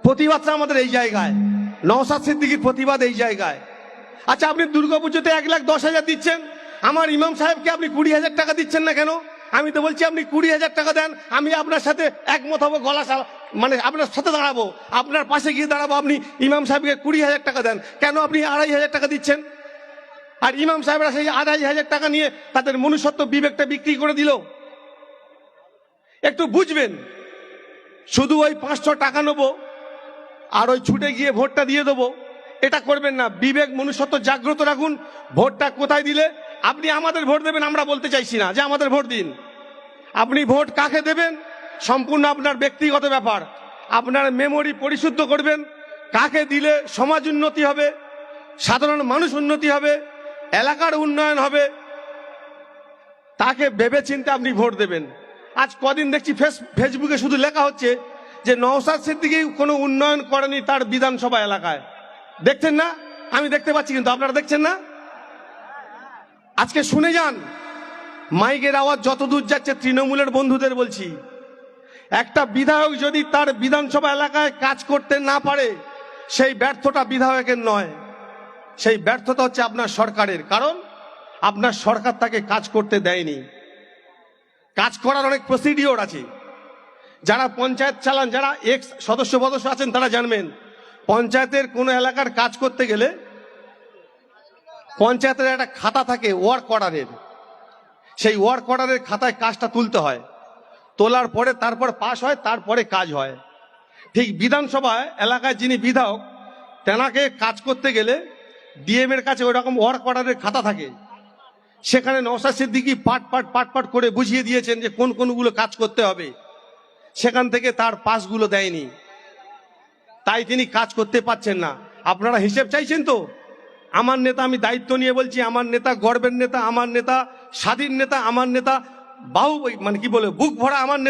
প্রতিবাদটা আমাদের এই জায়গায়, নওশাদ সিদ্দিকীর প্রতিবাদ এই জায়গায়। আচ্ছা, আপনি দুর্গাপুজোতে 1,10,000 দিচ্ছেন, আমার ইমাম সাহেবকে আপনি 20,000 টাকা দিচ্ছেন না কেন? আমি তো বলছি আপনি 20,000 টাকা দেন, আমি আপনার সাথে একমত হবো, মানে আপনার সাথে দাঁড়াবো, আপনার পাশে গিয়ে দাঁড়াবো। আপনি ইমাম সাহেবকে 20,000 টাকা দেন, কেন আপনি 2,500 টাকা দিচ্ছেন? আর ইমাম সাহেবরা সেই 2,500 টাকা নিয়ে তাদের মনুষ্যত্ব বিবেকটা বিক্রি করে দিল। একটু বুঝবেন, শুধু ওই 500 টাকা নেবো আর ওই ছুটে গিয়ে ভোটটা দিয়ে দেবো, এটা করবেন না। বিবেক মনুষ্যত্ব জাগ্রত রাখুন। ভোটটা কোথায় দিলে আপনি আমাদের ভোট দেবেন, আমরা বলতে চাইছি না যে আমাদের ভোট দিন। আপনি ভোট কাকে দেবেন সম্পূর্ণ আপনার ব্যক্তিগত ব্যাপার। আপনার মেমোরি পরিশুদ্ধ করবেন, কাকে দিলে সমাজ উন্নতি হবে, সাধারণ মানুষ উন্নতি হবে, এলাকার উন্নয়ন হবে, তাকে ভেবেচিন্তে আপনি ভোট দেবেন। আজ কদিন দেখছি ফেসবুকে শুধু লেখা হচ্ছে যে নওশাদ সিদ্দিকী কোনো উন্নয়ন করেনি তার বিধানসভা এলাকায়। দেখছেন না? আমি দেখতে পাচ্ছি, কিন্তু আপনারা দেখছেন না। আজকে শুনে যান, মাইকের আওয়াজ যত দূর যাচ্ছে, তৃণমূলের বন্ধুদের বলছি, একটা বিধায়ক যদি তার বিধানসভা এলাকায় কাজ করতে না পারে, সেই ব্যর্থতা বিধায়কের নয়, সেই ব্যর্থতা হচ্ছে আপনার সরকারের। কারণ আপনার সরকার তাকে কাজ করতে দেয়নি। কাজ করার অনেক প্রসিডিওর আছে। যারা পঞ্চায়েত চালান, যারা এক্স সদস্য আছেন, তারা জানবেন, পঞ্চায়েতের কোনো এলাকার কাজ করতে গেলে পঞ্চায়েতের একটা খাতা থাকে ওয়ার্ক অর্ডারের। সেই ওয়ার্ক অর্ডারের খাতায় কাজটা তুলতে হয়, তোলার পরে তারপর পাস হয়, তারপরে কাজ হয়। ঠিক বিধানসভায় এলাকায় যিনি বিধায়ক, তেনাকে কাজ করতে গেলে ডিএম এর কাছে ওই রকম ওয়ার্ক অর্ডারের খাতা থাকে। সেখানে নওশাদ সিদ্দিকী পাট করে বুঝিয়ে দিয়েছেন যে কোন কোনগুলো কাজ করতে হবে। সেখান থেকে তার পাসগুলো দেয়নি, তাই তিনি কাজ করতে পারছেন না। আপনারা হিসেব চাইছেন তো? আমার নেতা, আমি দায়িত্ব নিয়ে বলছি, আমার নেতা গর্বের নেতা, আমার নেতা স্বাধীন নেতা, আমার নেতা মানে কি বলে বুক ভরা আমার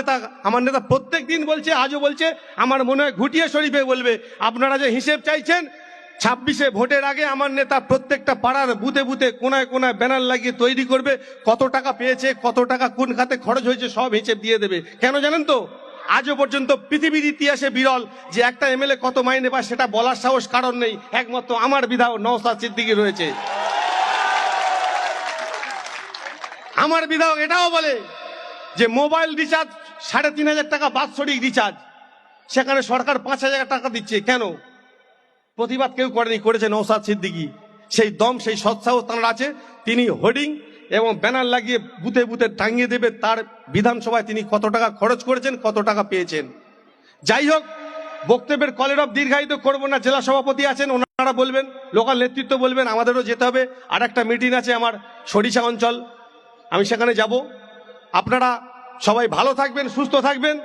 নেতা প্রত্যেক দিন বলছে, আজও বলছে, আমার মনে হয় ঘুটিয়ে শরীফে বলবে। আপনারা যে হিসেব চাইছেন, 26-এ ভোটের আগে আমার নেতা প্রত্যেকটা পাড়ার বুথে বুথে কোনায় কোনায় ব্যানার লাগিয়ে তৈরি করবে, কত টাকা পেয়েছে, কত টাকা কোন খাতে খরচ হয়েছে, সব হিসেব দিয়ে দেবে। কেন জানেন তো? আজও পর্যন্ত পৃথিবীর ইতিহাসে বিরল যে একটা এমএলএ কত মাইনে পায় সেটা বলার সাহস কারণ নেই, একমাত্র আমার বিধায়ক নওশাদ সিদ্দিকী রয়েছে। আমার বিধায়ক এটাও বলে যে মোবাইল রিচার্জ 3,500 টাকা বাৎসরিক রিচার্জ, সেখানে সরকার 5,000 টাকা দিচ্ছে। কেন? প্রতিবাদ কেউ করেনি, করেছে নওশাদ সিদ্দিকী। সেই দম, সেই সৎসাহস তাঁর আছে। তিনি হোর্ডিং এবং ব্যানার লাগিয়ে বুথে বুথে টাঙিয়ে দেবে তার বিধানসভায় তিনি কত টাকা খরচ করেছেন, কত টাকা পেয়েছেন। যাই হোক, বক্তব্যের কলের অফ দীর্ঘায়িত করব না। জেলা সভাপতি আছেন, ওনারা বলবেন, লোকাল নেতৃত্ব বলবেন, আমাদেরও যেতে হবে। আর একটা মিটিং আছে আমার সরিষা অঞ্চল, আমি সেখানে যাব। আপনারা সবাই ভালো থাকবেন, সুস্থ থাকবেন।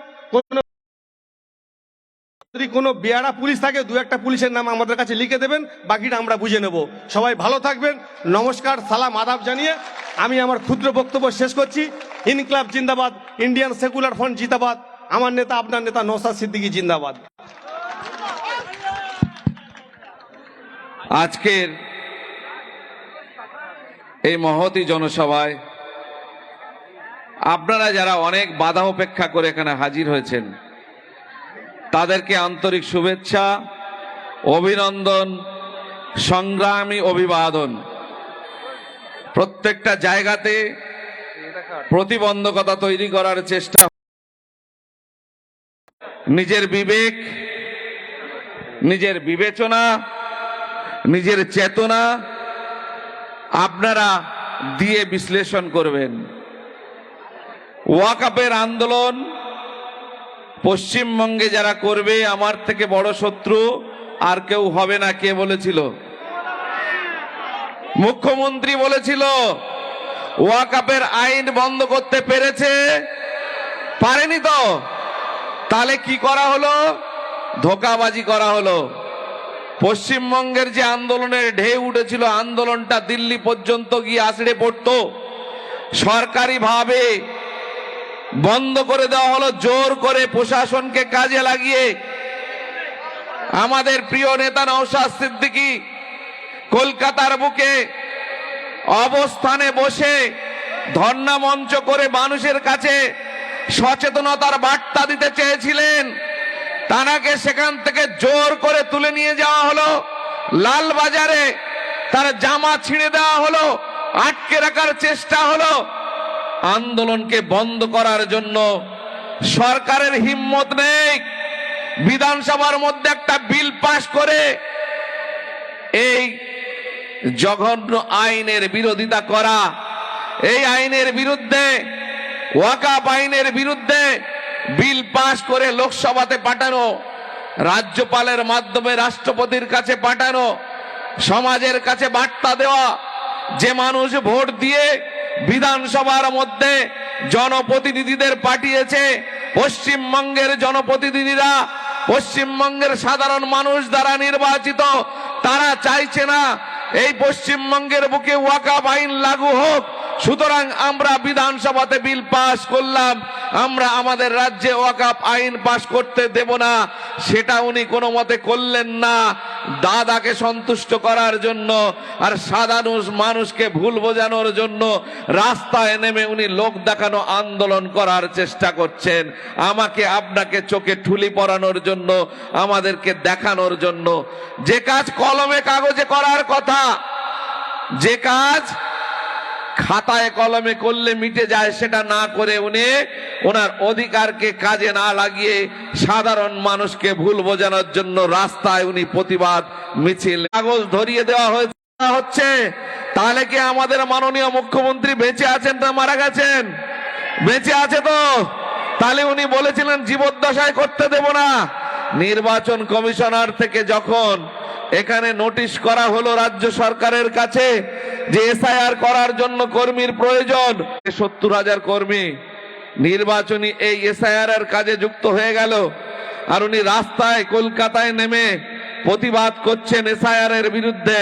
যদি কোনো বেয়ারা পুলিশ থাকে, 2-1টা পুলিশের নাম আমাদের কাছে লিখে দেবেন, বাকিটা আমরা বুঝে নেব। সবাই ভালো থাকবেন। নমস্কার, সালাম, আদাব জানিয়ে আমি আমার ক্ষুদ্র বক্তব্য শেষ করছি। ইনকিলাব জিন্দাবাদ, ইন্ডিয়ান সেকুলার ফ্রন্ট জিন্দাবাদ, আমার নেতা আপনার নেতা নওশাদ সিদ্দিকী জিন্দাবাদ। আজকের এই মহতী জনসভায় আপনারা যারা অনেক বাধা উপেক্ষা করে এখানে হাজির হয়েছেন, তাদেরকে আন্তরিক শুভেচ্ছা, অভিনন্দন, সংগ্রামী অভিবাদন। প্রত্যেকটা জায়গাতে প্রতিবন্ধকতা তৈরি করার চেষ্টা, নিজের বিবেক, নিজের বিবেচনা, নিজের চেতনা আপনারা দিয়ে বিশ্লেষণ করবেন। ওয়াকফের আন্দোলন পশ্চিমবঙ্গে যারা করবে, আমার থেকে বড় শত্রু আর কেউ হবে না। কে বলেছিল? মুখ্যমন্ত্রী বলেছিল। ওয়াকফের আইন বন্ধ করতে পেরেছে? পারেনি তো। তাহলে কি করা হলো? ধোঁকাবাজি করা হলো। পশ্চিমবঙ্গের যে আন্দোলনের ঢেউ উঠেছিল, আন্দোলনটা দিল্লি পর্যন্ত গিয়ে আছড়ে পড়তো, সরকারিভাবে বন্ধ করে দেওয়া হলো, জোর করে প্রশাসনকে কাজে লাগিয়ে। আমাদের প্রিয় নেতা নওশাদ সিদ্দিকী কলকাতার বুকে অবস্থানে বসে ধর্ণা মঞ্চ করে মানুষের কাছে সচেতনতার বার্তা দিতে চেয়েছিলেন, তানাকে সেখান থেকে জোর করে তুলে নিয়ে যাওয়া হলো। লালবাজারে তার জামা ছিঁড়ে দেওয়া হলো, আটকে রাখার চেষ্টা হলো। আন্দোলনকে বন্ধ করার জন্য সরকারের হিম্মত নেই বিধানসভার মধ্যে একটা বিল পাশ করে এই জঘন্য আইনের বিরোধিতা করা, এই আইনের বিরুদ্ধে, ওয়াকাফ আইনের বিরুদ্ধে বিল পাশ করে লোকসভাতে পাঠানো, রাজ্যপালের মাধ্যমে রাষ্ট্রপতির কাছে পাঠানো, সমাজের কাছে বার্তা দেওয়া যে মানুষ ভোট দিয়ে বিধানসভার মধ্যে জনপ্রতিনিধিদের পাঠিয়েছে, পশ্চিমবঙ্গের জনপ্রতিনিধিরা পশ্চিমবঙ্গের সাধারণ মানুষ দ্বারা নির্বাচিত, তারা চাইছে না এই পশ্চিমবঙ্গের বুকে ওয়াকাফ আইন লাগু হোক। সুতরাং আমরা বিধানসভাতে বিল পাশ করলাম, আমরা আমাদের রাজ্যে ওয়াকাফ আইন পাশ করতে দেব না। সেটা উনি কোনো মতে করলেন না, দাদাকে সন্তুষ্ট করার জন্য আর সাধারণ মানুষকে ভুল বোঝানোর জন্য রাস্তায় নেমে উনি লোক দেখানো আন্দোলন করার চেষ্টা করছেন, আমাকে আপনাকে চোখে ঠুলি পরানোর জন্য, আমাদেরকে দেখানোর জন্য। যে কাজ কলমে কাগজে করার কথা, যে কাজ খাতায় কলমে করলে মিটে যায়, সেটা না করে উনি ওনার অধিকারকে কাজে না লাগিয়ে সাধারণ মানুষকে ভুল বোঝানোর জন্য রাস্তায় উনি প্রতিবাদ মিছিল কাগজ ধরিয়ে দেওয়া হচ্ছে। তাহলে কি আমাদের মাননীয় মুখ্যমন্ত্রী বেঁচে আছেন না মারা গেছেন? বেঁচে আছে তো? তাহলে উনি বলেছিলেন জীবদ্দশায় করতে দেব না। নির্বাচন কমিশনার থেকে যখন এখানে নোটিশ করা হলো রাজ্য সরকারের কাছে যে এসআইআর করার জন্য কর্মীর প্রয়োজন, ৭০,০০০ কর্মী নির্বাচনী এই এসআইআর এর কাজে যুক্ত হয়ে গেল, আর উনি রাস্তায় কলকাতায় নেমে প্রতিবাদ করছেন এসআইআর এর বিরুদ্ধে।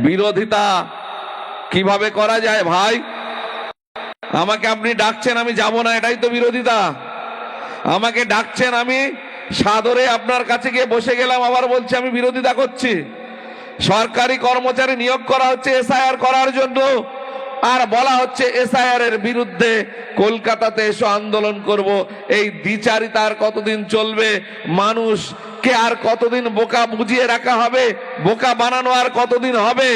বিরোধিতা কিভাবে করা যায় ভাই? আমাকে আপনি ডাকছেন, আমি যাব না, এটাই তো বিরোধিতা। আমাকে ডাকছেন, আমি সাদরে আপনার কাছে গিয়ে বসে গেলাম, আবার বলছি আমি বিরোধিতা করছি। সরকারি কর্মচারী নিয়োগ করা হচ্ছে এসআইআর করার জন্য, আর বলা হচ্ছে এসআইআর এর বিরুদ্ধে কলকাতাতে এসে আন্দোলন করব। এই দ্বিচারিতা আর কতদিন চলবে? মানুষকে আর কতদিন বোকা বুঝিয়ে রাখা হবে? বোকা বানানো আর কতদিন হবে?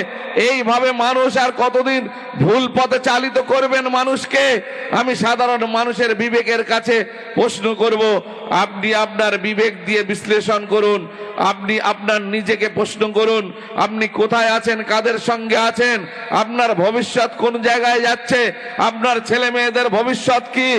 এইভাবে মানুষ আর কতদিন ভুল পথে চালিত করবেন মানুষকে? আমি সাধারণ মানুষের বিবেকের কাছে প্রশ্ন করব, আপনি আপনার বিবেক দিয়ে বিশ্লেষণ করুন, আপনি আপনার নিজেকে প্রশ্ন করুন, আপনি কোথায় আছেন, কাদের সঙ্গে আছেন, আপনার ভবিষ্যৎ কোন জায়গায় যাচ্ছে, আপনার ছেলে মেয়েদের ভবিষ্যৎ কি?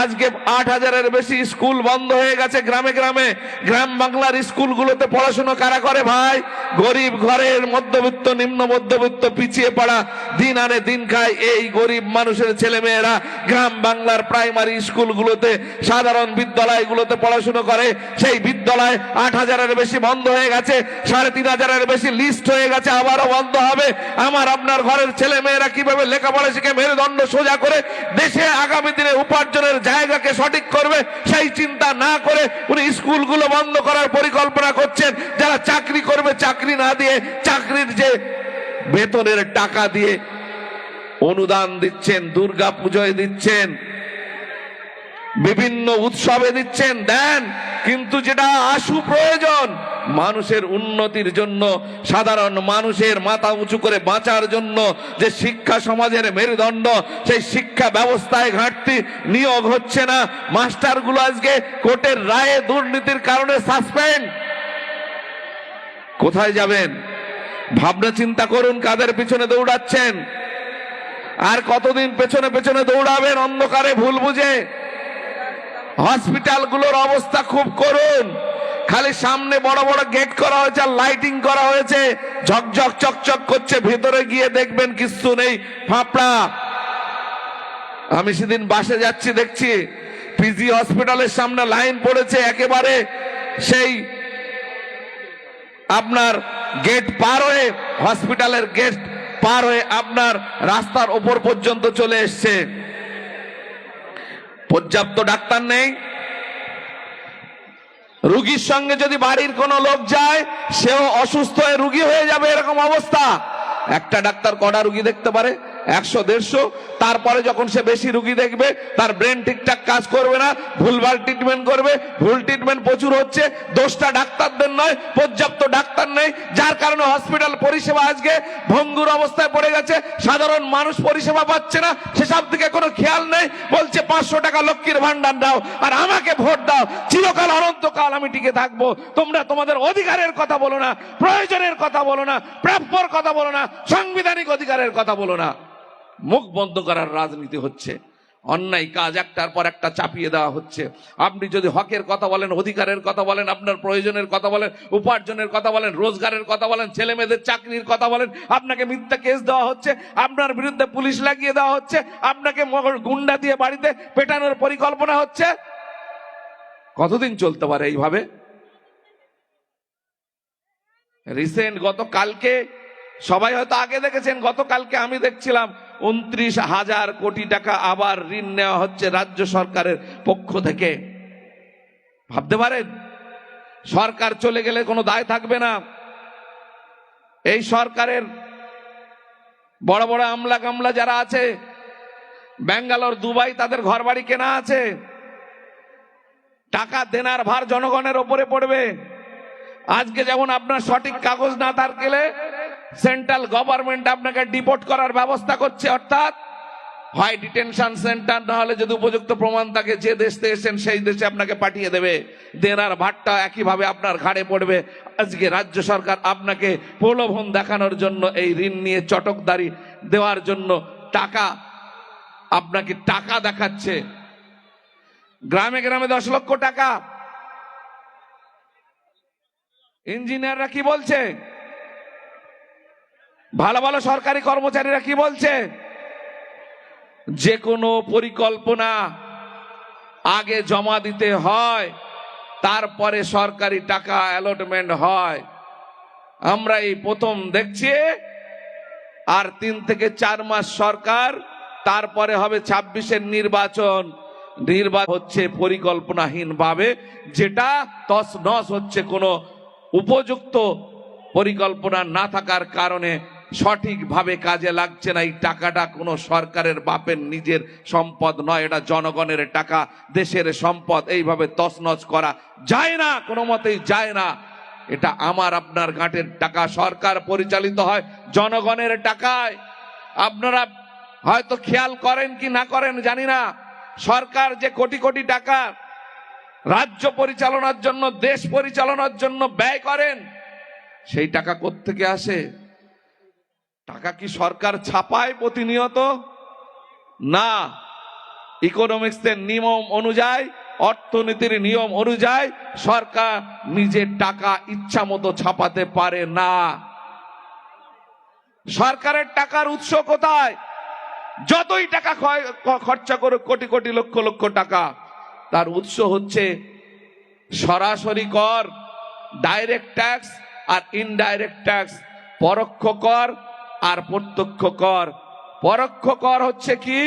আজকে ৮,০০০-এর বেশি স্কুল বন্ধ হয়ে গেছে গ্রামে গ্রামে। গ্রাম বাংলার স্কুলগুলোতে পড়াশোনা কারা করে ভাই? গরিব ঘরের মধ্যবিত্ত, নিম্ন মধ্যবিত্ত, পিছিয়ে পড়া, দিন আনে দিন খায় এই গরিব মানুষের ছেলে মেয়েরা গ্রাম বাংলার প্রাইমারি স্কুলগুলোতে, সাধারণ বিদ্যালয়গুলোতে পড়াশোনা করে। সেই বিদ্যালয় ৮,০০০-এর বেশি বন্ধ হয়ে গেছে, ৩৫০০-এর বেশি লিস্ট হয়ে গেছে, আবারও বন্ধ হবে। আমার আপনার ঘরের ছেলে মেয়েরা কিভাবে লেখাপড়া শিখে মেরুদণ্ড সোজা করে দেশে আগামী দিনে উপার্জনের জায়গাকে সঠিক করবে, সেই চিন্তা না করে উনি স্কুলগুলো বন্ধ করার পরিকল্পনা করছেন। যারা চাকরি করবে চাকরি না দিয়ে, চাকরির যে বেতনের টাকা দিয়ে অনুদান দিচ্ছেন, দুর্গা পুজোয় দিচ্ছেন, বিভিন্ন উৎসবে দিচ্ছেন, দেন, কিন্তু যেটা আশু প্রয়োজন মানুষের উন্নতির জন্য, সাধারণ মানুষের মাথা উঁচু করে বাঁচার জন্য, যে শিক্ষা সমাজের মেরুদণ্ড, সেই শিক্ষা ব্যবস্থায় ঘাটতি, নিয়োগ হচ্ছে না। মাস্টারগুলো আজকে কোর্টের রায়ে দুর্নীতির কারণে সাসপেন্ড। কোথায় যাবেন? ভাবনা চিন্তা করুন, কাদের পিছনে দৌড়াচ্ছেন? আর কতদিন পেছনে পেছনে দৌড়াবেন অন্ধকারে ভুল বুঝে? হসপিটালগুলোর অবস্থা খুব করুন, খালি সামনে বড় বড় গেট করা হয়েছে আর লাইটিং করা হয়েছে, ঝকঝক চকচক করছে, ভেতরে গিয়ে দেখবেন কিছু নেই, ফাঁপড়া। আমি সেদিন বাসে যাচ্ছি, দেখছি পিজি হসপিটালের সামনে লাইন পড়েছে, একেবারে সেই আপনার গেট পার হয়ে, হসপিটালের গেট পার হয়ে আপনার রাস্তার ওপর পর্যন্ত চলে এসছে। পর্যাপ্ত ডাক্তার নেই। রুগীর সঙ্গে যদি বাড়ির কোনো লোক যায়, সেও অসুস্থ হয়ে রুগী হয়ে যাবে, এরকম অবস্থা। একটা ডাক্তার কটা রুগী দেখতে পারে? 100-150, তারপরে যখন সে বেশি রুগী দেখবে তার ব্রেন ঠিকঠাক কাজ করবে না, ভুলভাল ট্রিটমেন্ট করবে, ভুল ট্রিটমেন্ট প্রচুর হচ্ছে, দোষটা ডাক্তারদের নয়, পর্যাপ্ত ডাক্তার নেই, যার কারণে হসপিটাল পরিষেবা আজকে ভঙ্গুর অবস্থায় পড়ে গেছে, সাধারণ মানুষ পরিষেবা পাচ্ছে না, সেসব দিকে কোনো খেয়াল নেই, বলছে 500 টাকা লক্ষ্মীর ভান্ডার দাও আর আমাকে ভোট দাও, চিরকাল অনন্তকাল আমি টিকে থাকবো। তোমরা তোমাদের অধিকারের কথা বলো না, প্রয়োজনের কথা বলো না, প্রাপ্যর কথা বলো না, সাংবিধানিক অধিকারের কথা বলো না, মুখ বন্ধ করার রাজনীতি হচ্ছে, অন্যায় কাজ একটার পর একটা চাপিয়ে দেওয়া হচ্ছে। আপনি যদি হকের কথা বলেন, অধিকারের কথা বলেন, আপনার প্রয়োজনের কথা বলেন, উপার্জনের কথা বলেন, রোজগারের কথা বলেন, ছেলে মেয়েদের চাকরির কথা বলেন, আপনাকে মিথ্যা কেস দেওয়া হচ্ছে, আপনার বিরুদ্ধে পুলিশ লাগিয়ে দেওয়া হচ্ছে, আপনাকে গুন্ডা দিয়ে বাড়িতে পেটানোর পরিকল্পনা হচ্ছে। কতদিন চলতে পারে এইভাবে? রিসেন্ট গতকালকে সবাই হয়তো আগে দেখেছেন, গতকালকে আমি দেখছিলাম 29,000 কোটি টাকা আবার ঋণ নেওয়া হচ্ছে রাজ্য সরকারের পক্ষ থেকে। ভাবতে পারেন, সরকার চলে গেলে কোনো দায় থাকবে না। এই সরকারের বড় বড় আমলা কামলা যারা আছে, ব্যাঙ্গালোর, দুবাই, তাদের ঘর বাড়ি কেনা আছে, টাকা দেনার ভার জনগণের ওপরে পড়বে। আজকে যেমন আপনার সঠিক কাগজ না থাকলে সেন্ট্রাল গভর্নমেন্ট আপনাকে ডিপোর্ট করার ব্যবস্থা করছে, অর্থাৎ হয় ডিটেনশন সেন্টার, না হলে যদি উপযুক্ত প্রমাণ থাকে যে দেশ থেকে এসেছেন সেই দেশে আপনাকে পাঠিয়ে দেবে, দেনার ভারটা একইভাবে আপনার ঘাড়ে পড়বে। আজকে রাজ্য সরকার আপনাকে প্রলোভন দেখানোর জন্য এই ঋণ নিয়ে চটকদারি দেওয়ার জন্য আপনাকে টাকা দেখাচ্ছে। গ্রামে গ্রামে 10 লক্ষ টাকা। ইঞ্জিনিয়াররা কি বলছে, ভালো ভালো সরকারি কর্মচারীরা কি বলছে, যে কোনো পরিকল্পনা আগে জমা দিতে হয়, তারপরে সরকারি টাকা অ্যালটমেন্ট হয়। আমরা এই প্রথম দেখছি, আর 3 থেকে 4 মাস সরকার, তারপরে হবে 26-এর নির্বাচন হচ্ছে পরিকল্পনাহীন ভাবে, যেটা তছনছ হচ্ছে কোনো উপযুক্ত পরিকল্পনা না থাকার কারণে, সঠিকভাবে কাজে লাগছে না। এই টাকাটা কোনো সরকারের বাপের নিজের সম্পদ নয়, এটা জনগণের টাকা, দেশের সম্পদ। এইভাবে তছনছ করা যায় না, কোনো মতেই যায় না। এটা আমার আপনার গাঁটের টাকা, সরকার পরিচালিত হয় জনগণের টাকায়। আপনারা হয়তো খেয়াল করেন কি না করেন জানি না, সরকার যে কোটি কোটি টাকা রাজ্য পরিচালনার জন্য, দেশ পরিচালনার জন্য ব্যয় করেন, সেই টাকা কোত্থেকে আসে? টাকা কি সরকার ছাপায় প্রতিনিয়ত? না, ইকোনমিক্সের নিয়ম অনুযায়ী, অর্থনীতির নিয়ম অনুযায়ী সরকার নিজের টাকা ইচ্ছা মতো ছাপাতে পারে না। সরকারের টাকার উৎস কোথায়? যতই টাকা খরচা করুক, কোটি কোটি লক্ষ লক্ষ টাকা, তার উৎস হচ্ছে সরাসরি কর, ডাইরেক্ট ট্যাক্স আর ইনডাইরেক্ট ট্যাক্স, পরোক্ষ কর আর প্রত্যক্ষ কর। পরোক্ষ কর হচ্ছে কি?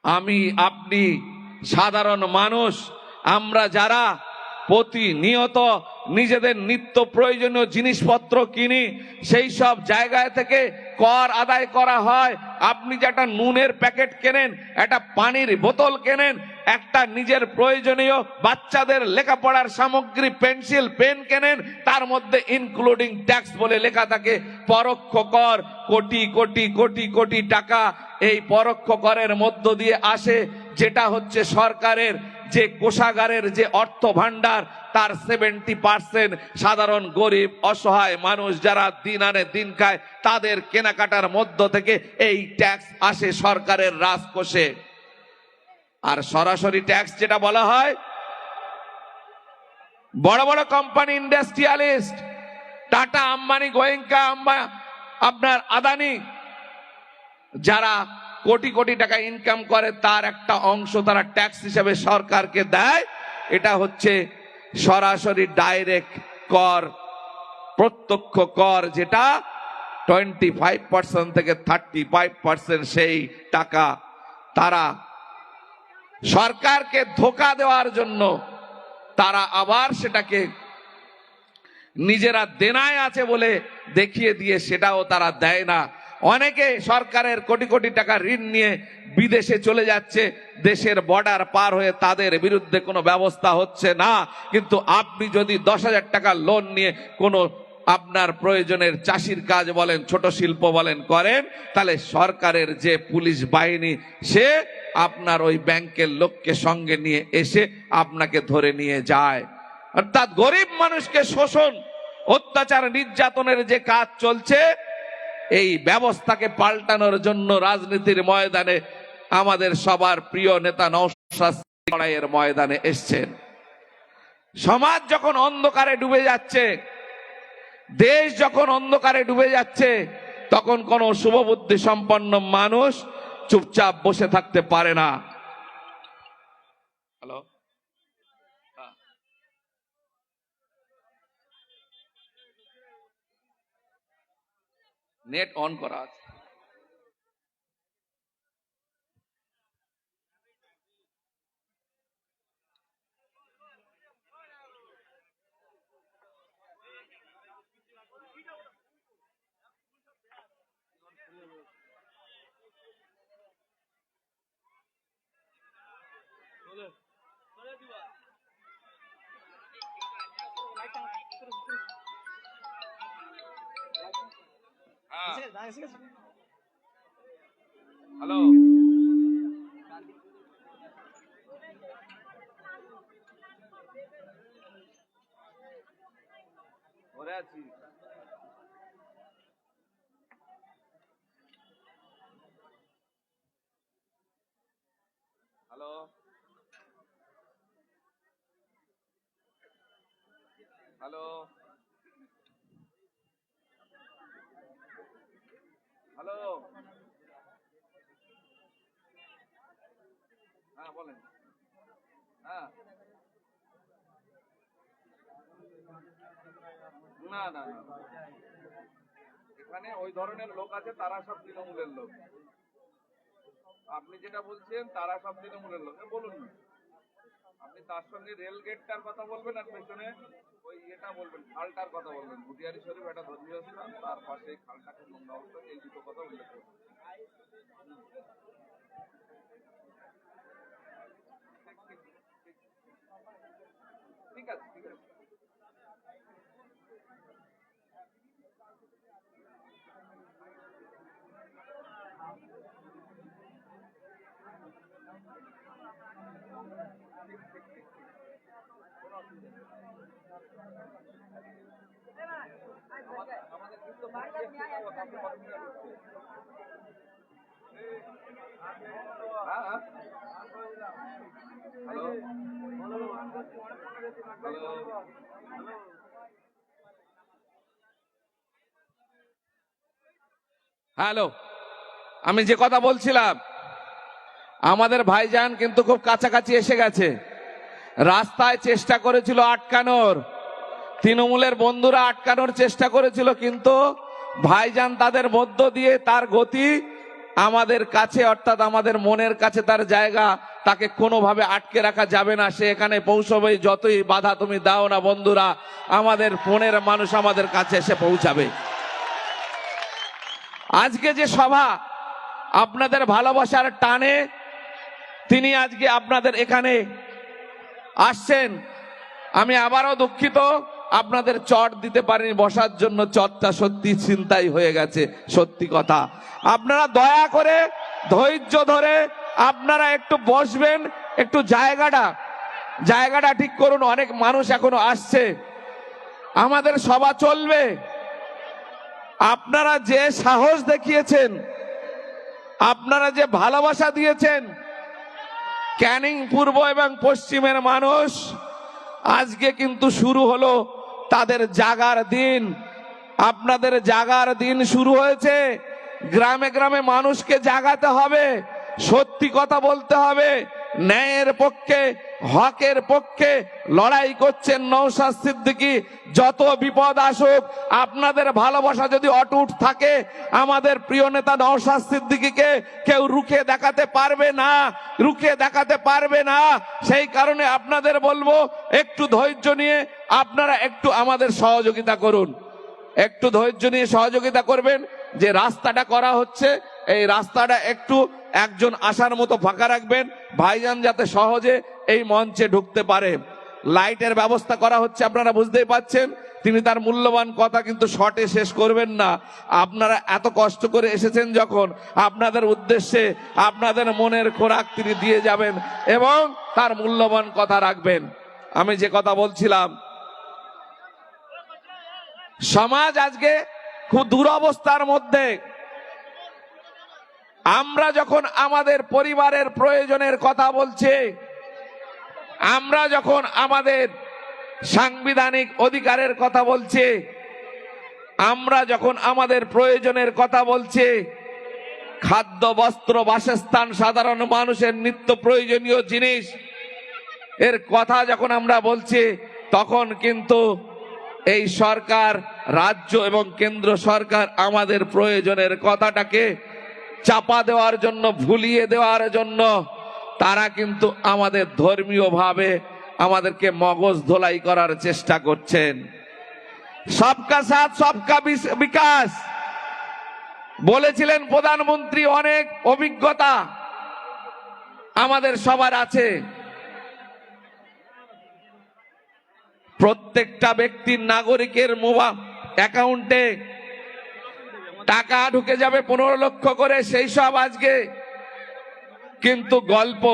আমি, আপনি, সাধারণ মানুষ, আমরা যারা প্রতিনিয়ত নিজেদের নিত্য প্রয়োজনীয় জিনিসপত্র কিনি, সেই সব জায়গায় থেকে কর আদায় করা হয়। আপনি যেটা নুনের প্যাকেট কেনেন, একটা পানির বোতল কেনেন, একটা নিজের প্রয়োজনীয় বাচ্চাদের লেখাপড়ার সামগ্রী, পেন্সিল, পেন কেনেন, তার মধ্যে ইনক্লুডিং ট্যাক্স বলে লেখা থাকে পরোক্ষ কর। কোটি কোটি কোটি কোটি টাকা এই পরোক্ষ করের মধ্য দিয়ে আসে, যেটা হচ্ছে সরকারের যে কোষাগারের যে অর্থ ভান্ডার, তার 70% সাধারণ গরিব অসহায় মানুষ যারা দিন আনে দিন খায়, তাদের কেনাকাটার মধ্য থেকে এই ট্যাক্স আসে সরকারের রাজকোষে। আর সরাসরি ট্যাক্স যেটা বলা হয়, বড় বড় company, industrialist, tata, Ambani, Goenka, আপনার আদানি, যারা কোটি কোটি টাকা ইনকাম করে, তার একটা অংশ তারা ট্যাক্স হিসেবে সরকারকে দেয়। এটা হচ্ছে সরাসরি ডাইরেক্ট কর, প্রত্যক্ষ কর, যেটা 25% থেকে 35% সেই টাকা তারা সরকারকে ধোঁকা দেওয়ার জন্য তারা আবার সেটাকে নিজেরা দেনায় আছে বলে দেখিয়ে দিয়ে সেটাও তারা দেয় না। অনেকে সরকারের কোটি কোটি টাকা ঋণ নিয়ে বিদেশে চলে যাচ্ছে, দেশের বর্ডার পার হয়ে তাদের বিরুদ্ধে কোনো ব্যবস্থা হচ্ছে না। কিন্তু আপনি যদি 10,000 টাকা লোন নিয়ে কোনো আপনার প্রয়োজনের চাষির কাজ বলেন, ছোট শিল্প বলেন করেন, তাহলে সরকারের যে পুলিশ বাহিনী সে আপনার ওই ব্যাংকের লোককে সঙ্গে নিয়ে এসে আপনাকে ধরে নিয়ে যায়। অর্থাৎ গরিব মানুষকে শোষণ, অত্যাচার, নির্যাতনের যে কাজ চলছে, এই ব্যবস্থাকে পাল্টানোর জন্য রাজনীতির ময়দানে আমাদের সবার প্রিয় নেতা নওশাদ লড়াইয়ের ময়দানে এসছেন। সমাজ যখন অন্ধকারে ডুবে যাচ্ছে, দেশ যখন অন্ধকারে ডুবে যাচ্ছে, তখন কোন শুভবুদ্ধি সম্পন্ন মানুষ চুপচাপ বসে থাকতে পারে না। হ্যালো, নেট অন করা আছে। হ্যালো, ঘরে আছি। হ্যালো, হ্যালো, হ্যালো, হ্যাঁ বলেন। হ্যাঁ, না না না, এখানে ওই ধরনের লোক আছে, তারা সব তৃণমূলের লোক। আপনি যেটা বলছেন তারা সব তৃণমূলের লোক, বলুন না। আপনি তার সঙ্গে রেল গেটটার কথা বলবেন, আর পেছনে ওই এটা বলবেন, খালটার কথা বলবেন। ভুটিয়ারি শরীফ একটা ধর্মীয় স্থান, তার পাশে এই খালটাকে নোংরা অবস্থা, এই দুটো কথা উল্লেখ করবেন। ঠিক আছে, ঠিক আছে। আমাদের কিন্তু হ্যাঁ, হ্যালো, হ্যালো, আমি যে কথা বলছিলাম, আমাদের ভাইজান কিন্তু খুব কাছাকাছি এসে গেছে। রাস্তায় চেষ্টা করেছিল আটকানোর, তৃণমূলের বন্ধুরা আটকানোর চেষ্টা করেছিল, কিন্তু ভাইজান তাদের মধ্য দিয়ে তার গতি আমাদের কাছে, অর্থাৎ আমাদের মনের কাছে তার জায়গা, তাকে কোনোভাবে আটকে রাখা যাবে না। সে এখানে পৌঁছবে, যতই বাধা তুমি দাও না বন্ধুরা, আমাদের মনের মানুষ আমাদের কাছে এসে পৌঁছাবে। আজকে যে সভা, আপনাদের ভালোবাসার টানে তিনি আজকে আপনাদের এখানে আসছেন। আমি আবারও দুঃখিত, আপনাদের চট দিতে পারিনি বসার জন্য, চটটা সত্যি চিন্তাই হয়ে গেছে, সত্যি কথা। আপনারা দয়া করে ধৈর্য ধরে আপনারা একটু বসবেন, একটু জায়গাটা ঠিক করুন। অনেক মানুষ এখনো আসছে, আমাদের সভা চলবে। আপনারা যে সাহস দেখিয়েছেন, আপনারা যে ভালোবাসা দিয়েছেন, ক্যানিং পূর্ব এবং পশ্চিমের মানুষ আজকে কিন্তু শুরু হলো তাদের জাগার দিন। আপনাদের জাগার দিন শুরু হয়েছে। গ্রামে গ্রামে মানুষকে জাগাতে হবে, সত্যি কথা বলতে হবে, ন্যায়ের পক্ষে, হকের পক্ষে লড়াই করছেন নওশাদ সিদ্দিকী। যত বিপদ আসুক, আপনাদের ভালোবাসা যদি অটুট থাকে, আমাদের প্রিয় নেতা নওশাদ সিদ্দিকীকে কেউ রুখে দেখাতে পারবে না। সেই কারণে আপনাদের বলবো, একটু ধৈর্য নিয়ে আপনারা একটু আমাদের সহযোগিতা করুন, একটু ধৈর্য নিয়ে সহযোগিতা করবেন। যে রাস্তাটা করা হচ্ছে, এই রাস্তাটা একটু একজন আসার মতো ফাঁকা রাখবেন, ভাইজান যাতে সহজে এই মঞ্চে ঢুকতে পারে। লাইটের ব্যবস্থা করা হচ্ছে, আপনারা বুঝতেই পাচ্ছেন। তিনি তার মূল্যবান কথা কিন্তু শর্টে শেষ করবেন না। আপনারা এত কষ্ট করে এসেছেন যখন, আপনাদের উদ্দেশ্যে আপনাদের মনের খোরাক তিনি দিয়ে যাবেন এবং তার মূল্যবান কথা রাখবেন। আমি যে কথা বলছিলাম, সমাজ আজকে খুব দুরবস্থার মধ্যে। আমরা যখন আমাদের পরিবারের প্রয়োজনের কথা বলছি, আমরা যখন আমাদের সাংবিধানিক অধিকারের কথা বলছি, আমরা যখন আমাদের প্রয়োজনের কথা বলছি, খাদ্য, বস্ত্র, বাসস্থান, সাধারণ মানুষের নিত্য প্রয়োজনীয় জিনিস এর কথা যখন আমরা বলছি, তখন কিন্তু এই সরকার, রাজ্য এবং কেন্দ্র সরকার আমাদের প্রয়োজনের কথাটাকে চাপা দেওয়ার জন্য, ভুলিয়ে দেওয়ার জন্য তারা কিন্তু আমাদের ধর্মীয় ভাবে আমাদেরকে মগজ ধোলাই করার চেষ্টা করছেন। সবকা সাথ সবকা বিকাশ বলেছিলেন প্রধানমন্ত্রী, অনেক অভিজ্ঞতা আমাদের সবার আছে। প্রত্যেকটা ব্যক্তির, নাগরিকের মোবাইল অ্যাকাউন্টে টাকা ঢুকে যাবে 15 লক্ষ করে, সেই সব আজকে কিন্তু গল্প,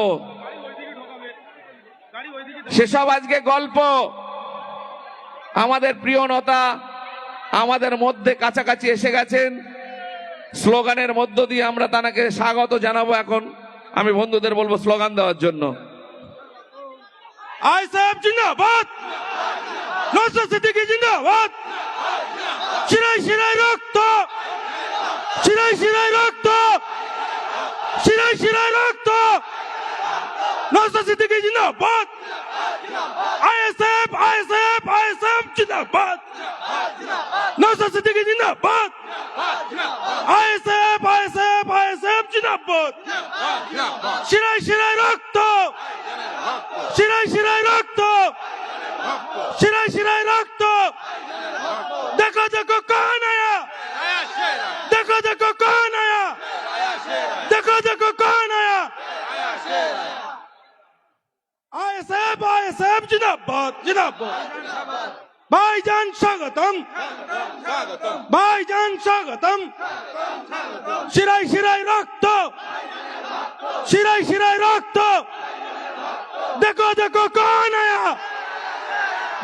সেসব আজকে গল্প। আমাদের প্রিয় নেতা আমাদের মধ্যে কাছাকাছি এসে গেছেন। স্লোগানের মধ্য দিয়ে আমরা তাকে স্বাগত জানাবো। এখন আমি বন্ধুদের বলবো স্লোগান দেওয়ার জন্য। আই সাহেব জিন্দাবাদ, নওশাদ সিদ্দিকী জিন্দাবাদ, শিরায় শিরায় রক্ত, শিরায় শিরায় রক্ত, শিরায় শিরায় রক্ত, নওশাদ সিদ্দিকী জিন্দাবাদ, আইএসএফ আইএসএফ আইএসএফ জিন্দাবাদ, নওশাদ সিদ্দিকী জিন্দাবাদ, আইএসএফ আইএসএফ আইএসএফ জিন্দাবাদ, শিরায় শিরায় রক্ত, শিরায় শিরায় রক্ত, শিরায় শিরায় রক্ত। দেখো দেখো কौन आया, देखो देखो कौन आया, देखो देखो कौन आया। आईएसएफ आईएसएफ जिंदाबाद जिंदाबाद। भाईजान स्वागतम, भाईजान स्वागतम। शिराय शिराय रक्त, शिराय शिराय रक्त। देखो देखो कौन आया,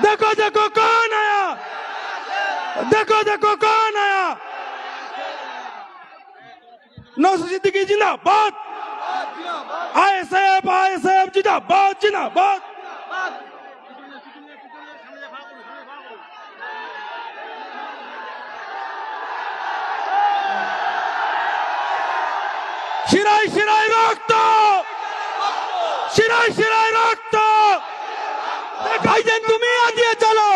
देखो देखो कौन आया, देखो देखो कौन आया। नौशद सिद्दीकी जिंदाबाद, आईएसएफ आईएसएफ जिंदाबाद जिंदाबाद। शिराय शिराय रक्त, शिराय शिराय रक्त। भाईजान तुम्हें आगे चलो,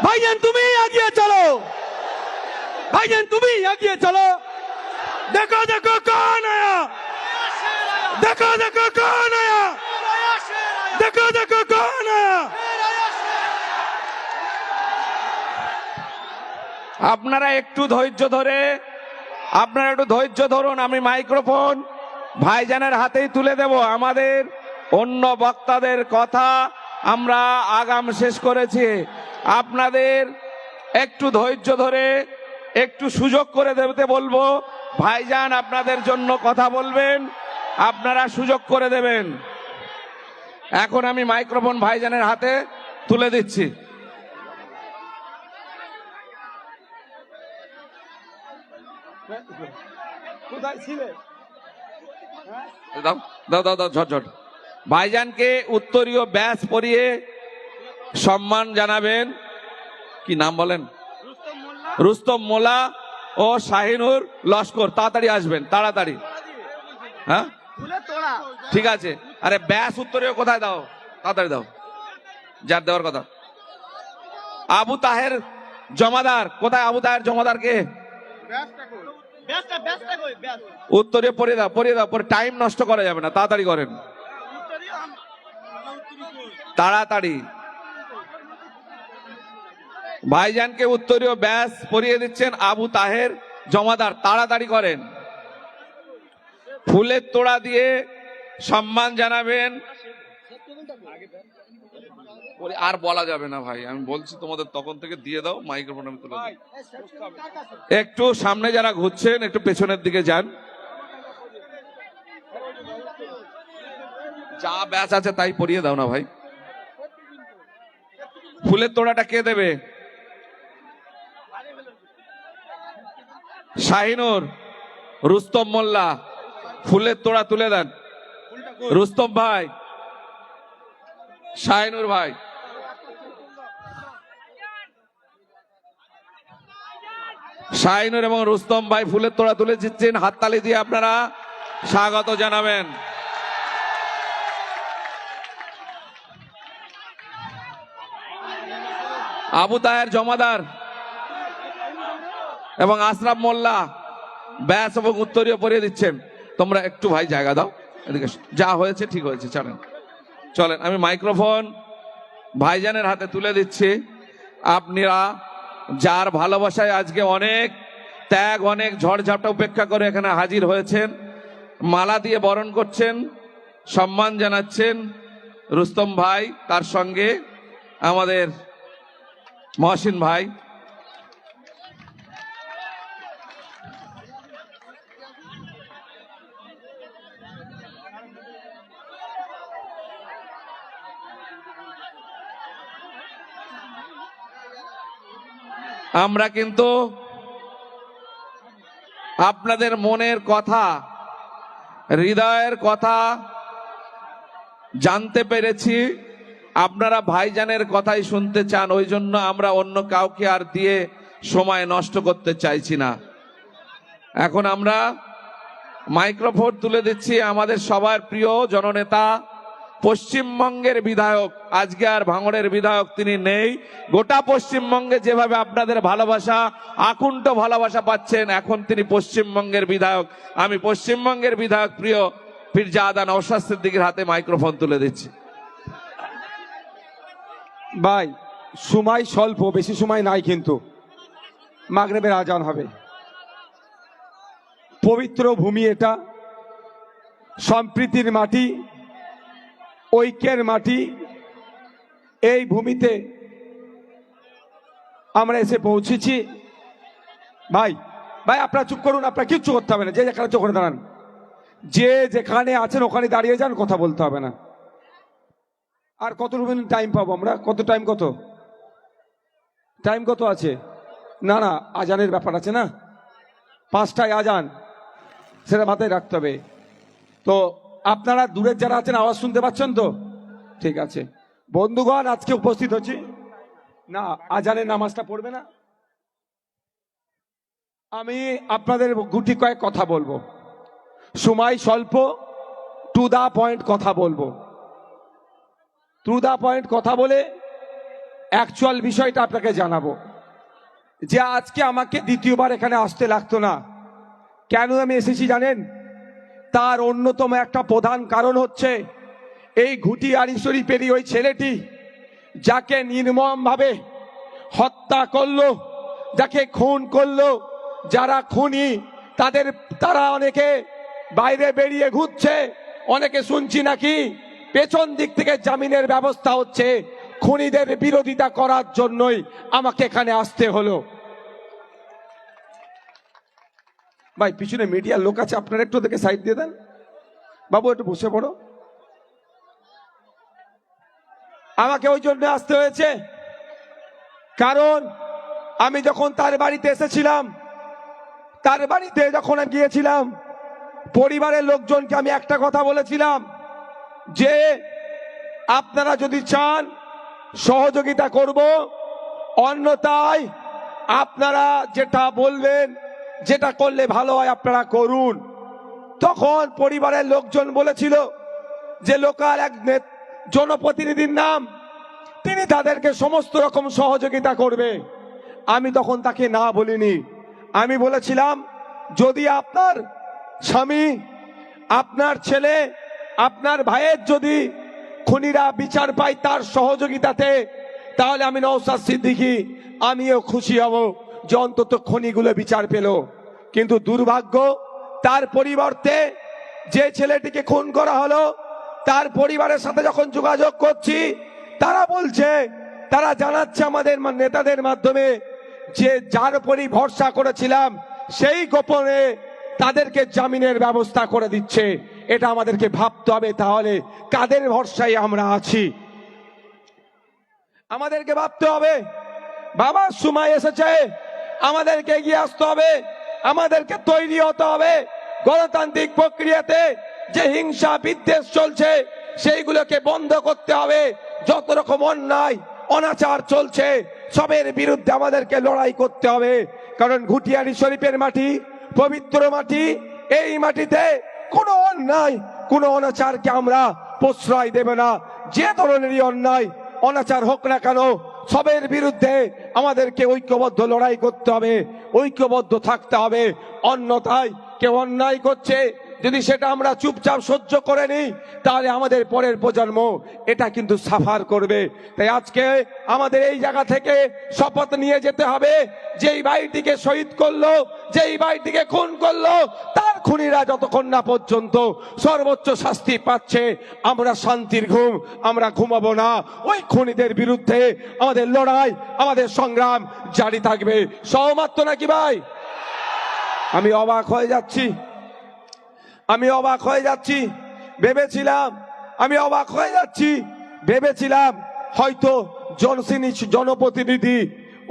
भाईजान तुम्हें आगे चलो, भाईजान तुम्हें आगे चलो। देखो देखो कौन आया, देखो देखो कौन आया, देखो देखो कौन आया। আপনারা একটু ধৈর্য ধরে, আপনারা একটু ধৈর্য ধরুন। আমি মাইক্রোফোন ভাইজানের হাতেই তুলে দেব। আমাদের অন্য বক্তাদের কথা আমরা আগাম শেষ করেছি। আপনাদের একটু ধৈর্য ধরে একটু সুযোগ করে দিতে বলবো। ভাইজান আপনাদের জন্য কথা বলবেন, আপনারা সুযোগ করে দেবেন। এখন আমি মাইক্রোফোন ভাইজানের হাতে তুলে দিচ্ছি। দাও দাও দাও দাও, ঝটঝট। ভাইজানকে উত্তরীয় ব্যাস পরিয়ে সম্মান জানাবেন। কি নাম বলেন? রুস্তম মোল্লা ও শাহিনুর লস্কর। তাড়াতাড়ি আসবেন, তাড়াতাড়ি। হ্যাঁ ঠিক আছে। আরে ব্যাস উত্তরীয় কোথায় দাও, তাড়াতাড়ি দাও, যার দেওয়ার কথা। আবু তাহের জমাদার কোথায়? আবু তাহের জমাদার কে? উত্তরীয় পড়িয়ে দাও, পড়িয়ে দাও, পরে টাইম নষ্ট করা যাবে না, তাড়াতাড়ি করেন, তাড়াতাড়ি। ভাইজানকে উত্তরীয় ব্যাস পরিয়ে দিচ্ছেন আবু তাহের জমাদার। তাড়াতাড়ি করেন, ফুলের তোড়া দিয়ে সম্মান জানাবেন। আর বলা যাবে না ভাই, আমি বলছি তোমাদের তখন থেকে দিয়ে দাও মাইক্রোফোন, আমি তুলে দিই। একটু সামনে যারা ঘুরছেন একটু পেছনের দিকে যান, যা ব্যাস আছে তাই পরিয়ে দাও না ভাই। ফুলের তোড়াটা কে দেবে? শাহিনুর, রুস্তম মোল্লা, ফুলের তোড়া তুলে দেন। রুস্তম ভাই, শাহিনুর ভাই, শাহিনুর এবং রুস্তম ভাই ফুলের তোড়া তুলে দিচ্ছেন। হাততালি দিয়ে আপনারা স্বাগত জানাবেন। আবু তাহের জমাদার এবং আশরাফ মোল্লা ব্যাস এবং উত্তরীয় পরিয়ে দিচ্ছেন। তোমরা একটু ভাই জায়গা দাও, এদিকে যা হয়েছে ঠিক হয়েছে, চলেন চলেন। আমি মাইক্রোফোন ভাইজানের হাতে তুলে দিচ্ছি। আপনারা যার ভালোবাসায় আজকে অনেক ত্যাগ, অনেক ঝড়ঝাপটা উপেক্ষা করে এখানে হাজির হয়েছেন, মালা দিয়ে বরণ করছেন, সম্মান জানাচ্ছেন রুস্তম ভাই, তার সঙ্গে আমাদের মহসিন ভাই। আমরা কিন্তু আপনাদের মনের কথা, হৃদয়ের কথা জানতে পেরেছি। আপনারা ভাইজানের কথাই শুনতে চান, ওই জন্য আমরা অন্য কাউকে আর দিয়ে সময় নষ্ট করতে চাইছি না। এখন আমরা মাইক্রোফোন তুলে দিচ্ছি আমাদের সবার প্রিয় জননেতা, পশ্চিমবঙ্গের বিধায়ক, আজকে আর ভাঙড়ের বিধায়ক তিনি নেই। গোটা পশ্চিমবঙ্গে যেভাবে আপনাদের ভালোবাসা, আকুণ্ঠ ভালোবাসা পাচ্ছেন, এখন তিনি পশ্চিমবঙ্গের বিধায়ক। আমি পশ্চিমবঙ্গের বিধায়ক প্রিয় পীরজাদা নওশাদ সিদ্দিকীর হাতে মাইক্রোফোন তুলে দিচ্ছি। ভাই সময় স্বল্প, বেশি সময় নাই, কিন্তু মাগরিবের আজান হবে। পবিত্র ভূমি এটা, সম্প্রীতির মাটি, ঐক্যের মাটি। এই ভূমিতে আমরা এসে পৌঁছেছি। ভাই ভাই আপনারা চুপ করুন, আপনারা কিচ্ছু করতে হবে না, যে যেখানে চোখে দাঁড়ান, যে যেখানে আছেন ওখানে দাঁড়িয়ে যান, কথা বলতে হবে না। আর কত টাইম পাবো আমরা? কত টাইম, কত টাইম, কত আছে? না না, আজানের ব্যাপার আছে না, 5টায় আজান, সেটা মাথায় রাখতে হবে। তো আপনারা দূরের যারা আছেন আওয়াজ শুনতে পাচ্ছেন তো? ঠিক আছে বন্ধুগণ, আজকে উপস্থিত হচ্ছি না, আজানের নামাজটা পড়বে না। আমি আপনাদের গুটি কয়েক কথা বলবো, সময় স্বল্প, টু দা পয়েন্ট কথা বলবো। টু দা পয়েন্ট কথা বলে অ্যাকচুয়াল বিষয়টা আপনাকে জানাবো। যে আজকে আমাকে দ্বিতীয়বার এখানে আসতে লাগতো না, কেন আমি এসেছি জানেন? তার অন্যতম একটা প্রধান কারণ হচ্ছে এই ঘুটি আড়িশরি পেরি ওই ছেলেটি যাকে নির্মমভাবে হত্যা করলো, যাকে খুন করলো, যারা খুনি তারা অনেকে বাইরে বেরিয়ে ঘুরছে, অনেকে শুনছি নাকি পেছন দিক থেকে জামিনের ব্যবস্থা হচ্ছে। খুনিদের বিরোধিতা করার জন্যই আমাকে এখানে আসতে হলো। ভাই পিছনে মিডিয়ার লোক আছে, আপনারা একটু দেখে সাইড দিয়ে দেন। বাবু একটু বসে পড়ো। আমাকে ওই জন্য আসতে হয়েছে কারণ আমি যখন তার বাড়িতে এসেছিলাম, তার বাড়িতে যখন আমি গিয়েছিলাম, পরিবারের লোকজনকে আমি একটা কথা বলেছিলাম যে আপনারা যদি চান সহযোগিতা করব, অন্যথায় আপনারা যেটা বলবেন, যেটা করলে ভালো হয় আপনারা করুন। তখন পরিবারের লোকজন বলেছিল যে লোকাল এক জনপ্রতিনিধির নাম, তিনি তাদেরকে সমস্ত রকম সহযোগিতা করবে। আমি তখন তাকে না বলিনি, আমি বলেছিলাম যদি আপনার স্বামী, আপনার ছেলে, আপনার ভাইয়ের যদি খুনিরা বিচার পায় তার সহযোগিতাতে, তাহলে আমি নওশাদ সিদ্দিকী আমিও খুশি হব যে অন্তত খনিগুলো বিচার পেল। কিন্তু দুর্ভাগ্য, তার পরিবর্তে যে ছেলেটিকে খুন করা হলো তার পরিবারের সাথে যখন যোগাযোগ করছি, তারা বলছে, তারা জানাচ্ছে আমাদের নেতাদের মাধ্যমে যে যার উপরই ভরসা করেছিলাম সেই গোপনে তাদেরকে জামিনের ব্যবস্থা করে দিচ্ছে। এটা আমাদেরকে ভাবতে হবে, তাহলে কাদের ভরসায় আমরা আছি আমাদেরকে ভাবতে হবে। বাবার সময় এসেছে, আমাদেরকে এগিয়ে আসতে হবে, আমাদেরকে তৈরি হতে হবে। গণতান্ত্রিক প্রক্রিয়াতে যে হিংসা বিদ্বেষ চলছে সেইগুলোকে বন্ধ করতে হবে। যত রকম অন্যায় অনাচার চলছে সবের বিরুদ্ধে আমাদেরকে লড়াই করতে হবে। কারণ ঘুটিয়ারি শরীফের মাটি পবিত্র মাটি, এই মাটিতে কোনো অন্যায় কোনো অনাচারকে আমরা প্রশ্রয় দেব না। যে ধরনেরই অন্যায় অনাচার হোক না কেন, সবের বিরুদ্ধে আমাদেরকে ঐক্যবদ্ধ লড়াই করতে হবে, ঐক্যবদ্ধ থাকতে হবে। অন্যথায় কেউ অন্যায় করছে, যদি সেটা আমরা চুপচাপ সহ্য করে নিই, তাহলে আমাদের পরের প্রজন্ম এটা কিন্তু সাফার করবে। তাই আজকে আমাদের এই জায়গা থেকে শপথ নিয়ে যেতে হবে, যেই ভাইটিকে শহীদ করলো, যেই ভাইটিকে খুন করলো, তার খুনিরা যতক্ষণ না পর্যন্ত সর্বোচ্চ শাস্তি পাচ্ছে, আমরা শান্তির ঘুম আমরা ঘুমাবো না। ওই খুনিদের বিরুদ্ধে আমাদের লড়াই, আমাদের সংগ্রাম জারি থাকবে। সহমত তো নাকি ভাই? আমি অবাক হয়ে যাচ্ছি, আমি অবাক হয়ে যাচ্ছি। ভেবেছিলাম হয়তো জনপ্রতিনিধি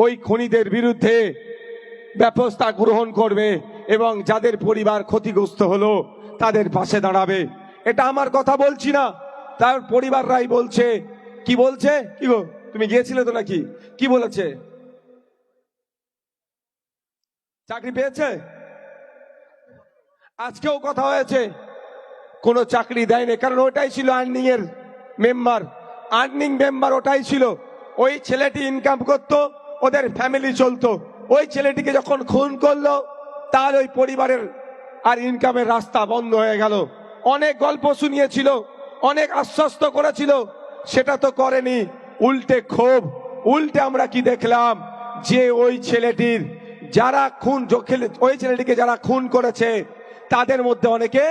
ওই খুনিদের বিরুদ্ধে ব্যবস্থা গ্রহণ করবে এবং যাদের পরিবার ক্ষতিগ্রস্ত হলো তাদের পাশে দাঁড়াবে। এটা আমার কথা বলছি না, তার পরিবাররাই বলছে। কি বলছে? কি গো, তুমি গিয়েছিলে তো নাকি? কি বলেছে? চাকরি পেয়েছে? আজকেও কথা হয়েছে, কোনো চাকরি দেয়নি, কারণ ওটাই ছিল আর্নিং মেম্বার ওটাই ছিল। ওই ছেলেটি ইনকাম করত, ওদের ফ্যামিলি চলতো। ওই ছেলেটিকে যখন খুন করলো, তার ওই পরিবারের আর ইনকামের রাস্তা বন্ধ হয়ে গেল। অনেক গল্প শুনিয়েছিল, অনেক আশ্বস্ত করেছিল, সেটা তো করেনি। উল্টে আমরা কি দেখলাম, যে ওই ছেলেটির যারা ওই ছেলেটিকে যারা খুন করেছে তাদের মধ্যে অনেকে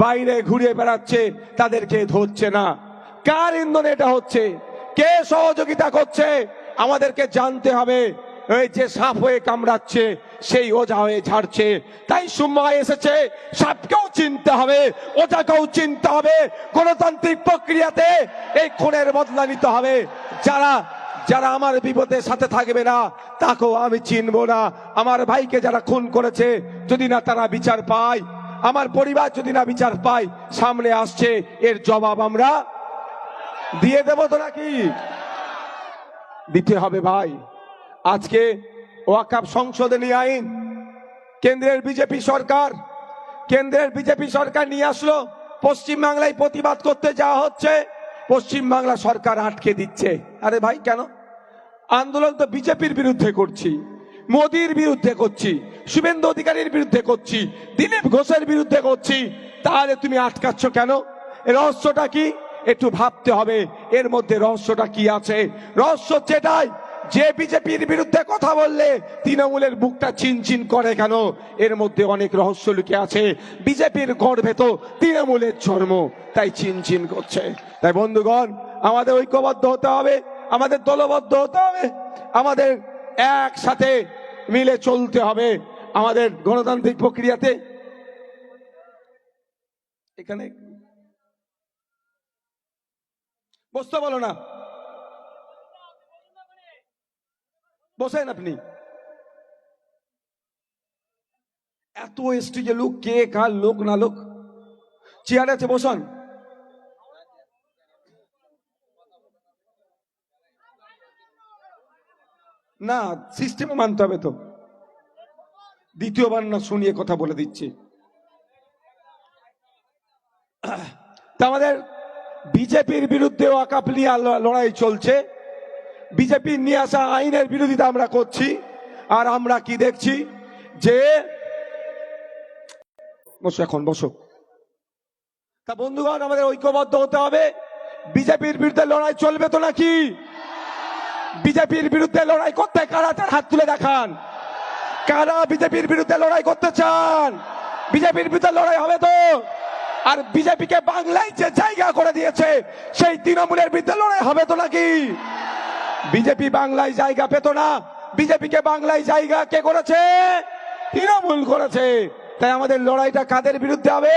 বাইরে ঘুরে বেড়াচ্ছে, তাদেরকে ধরছে না। কার ইন্ধনে এটা হচ্ছে? কে সহযোগিতা করছে? আমাদেরকে জানতে হবে। এই যে সাপ হয়ে কামড়াচ্ছে সেই ওঝা হয়ে ঝাড়ছে। তাই সময় এসেছে সাপকেও চিনতে হবে, ওঝাকেও চিনতে হবে। গণতান্ত্রিক প্রক্রিয়াতে এই খুনের বদলা নিতে হবে। যারা আমার বিপদের সাথে থাকবে না তাকেও আমি চিনবো না। আমার ভাইকে যারা খুন করেছে যদি না তারা বিচার পায়, আমার পরিবার যদি না বিচার পায়, সামনে আসছে, এর জবাব আমরা দিয়ে দেব তো নাকি? দিতে হবে ভাই। আজকে ওয়াকফ সংশোধনী আইন কেন্দ্রের বিজেপি সরকার নিয়ে আসলো। পশ্চিমবাংলায় প্রতিবাদ করতে যাওয়া হচ্ছে, পশ্চিমবাংলা সরকার আটকে দিচ্ছে। আরে ভাই, কেন? আন্দোলন তো বিজেপির বিরুদ্ধে করছি, মোদির বিরুদ্ধে করছি, শুভেন্দু অধিকারীর বিরুদ্ধে করছি, দিলীপ ঘোষের বিরুদ্ধে করছি, তাহলে তুমি আটকাচ্ছ কেন? রহস্যটা কি? একটু ভাবতে হবে এর মধ্যে রহস্যটা কি আছে। রহস্য যেটাই, যে বিজেপির বিরুদ্ধে কথা বললে তৃণমূলের বুকটা চিনচিন করে কেন? এর মধ্যে অনেক রহস্য লুকিয়ে আছে। বিজেপির গর্ভে তো তৃণমূলের জন্ম, তাই চিনচিন করছে। তাই বন্ধুগণ, আমাদের ঐক্যবদ্ধ হতে হবে, আমাদের দলবদ্ধ হতে হবে, আমাদের একসাথে মিলে চলতে হবে আমাদের গণতান্ত্রিক প্রক্রিয়াতে। এখানে বসতে বলো না, বসেন আপনি। এত স্টেজে লোক, কে কার লোক না লোক, চেয়ার আছে, বসন। না, সিস্টেমে মানতে হবে তো। দ্বিতীয়বার না শুনিয়ে কথা বলে দিচ্ছি। আমাদের বিজেপির বিরুদ্ধে ওয়াকফ নিয়ে লড়াই চলছে। বিজেপির নিয়ে আসা আইনের বিরোধিতা আমরা করছি। আর আমরা কি দেখছি, যে বসো, এখন বসো। তা বন্ধুগণ, আমাদের ঐক্যবদ্ধ হতে হবে। বিজেপির বিরুদ্ধে লড়াই চলবে তো নাকি? বিজেপির বিরুদ্ধে লড়াই করতে কারা চান হাত তুলে দেখান। কারা বিজেপির বিরুদ্ধে লড়াই করতে চান? বিজেপির বিরুদ্ধে লড়াই হবে তো? আর বিজেপিকে বাংলায় যে জায়গা করে দিয়েছে সেই তৃণমূলের বিরুদ্ধে লড়াই হবে তো নাকি? বিজেপি বাংলায় জায়গা পেত না, বিজেপিকে বাংলায় জায়গা কে করেছে? তৃণমূল করেছে। তাই আমাদের লড়াইটা কাদের বিরুদ্ধে হবে?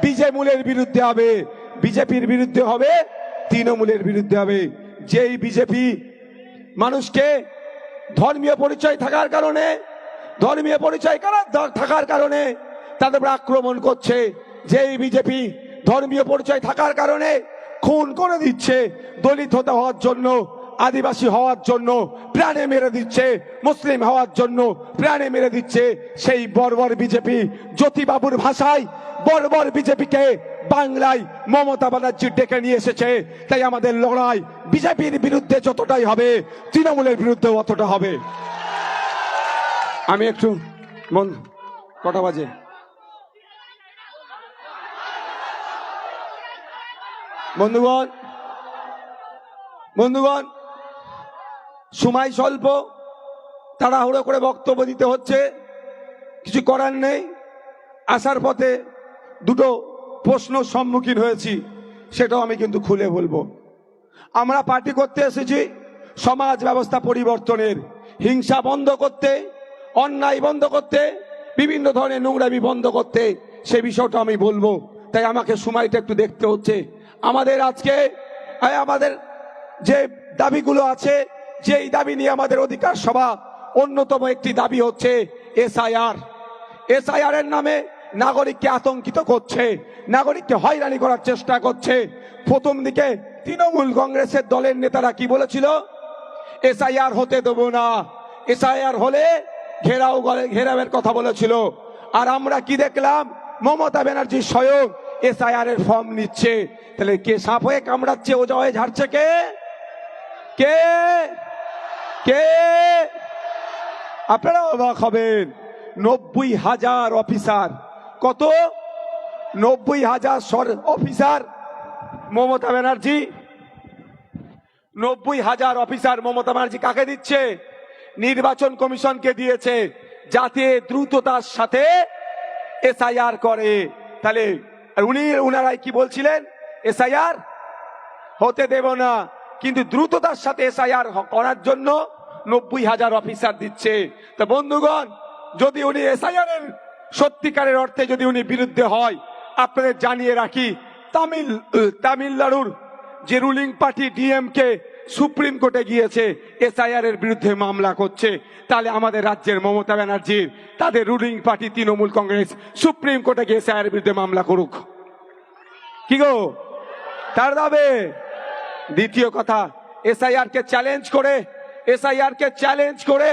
বিজেমূলের বিরুদ্ধে হবে, বিজেপির বিরুদ্ধে হবে, তৃণমূলের বিরুদ্ধে হবে। যেই বিজেপি মানুষকে ধর্মীয় পরিচয় থাকার কারণে, ধর্মীয় পরিচয় থাকার কারণে তাদের উপর আক্রমণ করছে, যেই বিজেপি ধর্মীয় পরিচয় থাকার কারণে খুন করে দিচ্ছে, দলিত হতে হওয়ার জন্য, আদিবাসী হওয়ার জন্য প্রাণে মেরে দিচ্ছে, মুসলিম হওয়ার জন্য প্রাণে মেরে দিচ্ছে, সেই বর্বর বিজেপি, জ্যোতিবাবুর ভাষায় বর্বর বিজেপিকে বাংলায় মমতা ব্যানার্জি ডেকে নিয়ে এসেছে। তাই আমাদের লড়াই বিজেপির বিরুদ্ধে যতটাই হবে, তৃণমূলের বিরুদ্ধে অতটা হবে। আমি একটু কটা বাজে? বন্ধুগণ, বন্ধুগণ, সময় স্বল্প, তাড়াহুড়ো করে বক্তব্য দিতে হচ্ছে, কিছু করার নেই। আসার পথে দুটো প্রশ্ন সম্মুখীন হয়েছি, সেটাও আমি কিন্তু খুলে বলবো। আমরা পার্টি করতে এসেছি সমাজ ব্যবস্থা পরিবর্তনের, হিংসা বন্ধ করতে, অন্যায় বন্ধ করতে, বিভিন্ন ধরনের নোংরামি বন্ধ করতে। সে বিষয়টা আমি বলবো, তাই আমাকে সময়টা একটু দেখতে হচ্ছে। আমাদের আজকে আমাদের যে দাবিগুলো আছে, যেই দাবি নিয়ে আমাদের অধিকার সভা, অন্যতম একটি দাবি হচ্ছে এসআইআর। এসআইআর এর নামে নাগরিককে আতঙ্কিত করছে, নাগরিককে হয়রানি করার চেষ্টা করছে। প্রথম দিকে তৃণমূল কংগ্রেসের দলের নেতারা কি বলেছিল? এসআইআর হতে দেব না, এসআইআর হলে ঘেরাওয়ের কথা বলেছিল। আর আমরা কি দেখলাম? মমতা ব্যানার্জি স্বয়ং এসআইআর এর ফর্ম নিচ্ছে। তাহলে কে সাপ হয়ে কামড়াচ্ছে, ওজা হয়ে ঝাড়ছে? কে কে কে আপনারা অবাক হবেন। 90,000 অফিসার, কত? 90,000 অফিসার মমতা ব্যানার্জি, 90,000 অফিসার মমতা ব্যানার্জি কাকে দিচ্ছে? নির্বাচন কমিশনকে দিয়েছে, যাতে দ্রুততার সাথে এসআইআর করে। তাহলে উনারাই কি বলছিলেন? এসআইআর হতে দেব না, কিন্তু দ্রুততার সাথে এসআইআর করার জন্য 90,000 অফিসার দিচ্ছে। তো বন্ধুগণ, যদি উনি এসআইআর এর সত্যিকারের অর্থে যদি উনি বিরুদ্ধে হয়, আপনাদের জানিয়ে রাখি, তামিলনাড়ুর যে রুলিং পার্টি ডিএমকে সুপ্রিম কোর্টে গিয়েছে, এসআইআর এর বিরুদ্ধে মামলা করছে। তাহলে আমাদের রাজ্যের মমতা ব্যানার্জির, তাদের ruling party Trinamool Congress supreme কোর্টে গিয়ে এসআইআর এর বিরুদ্ধে মামলা করুক। কি গো, তার দাবে? দ্বিতীয় কথা, এসআইআর কে চ্যালেঞ্জ করে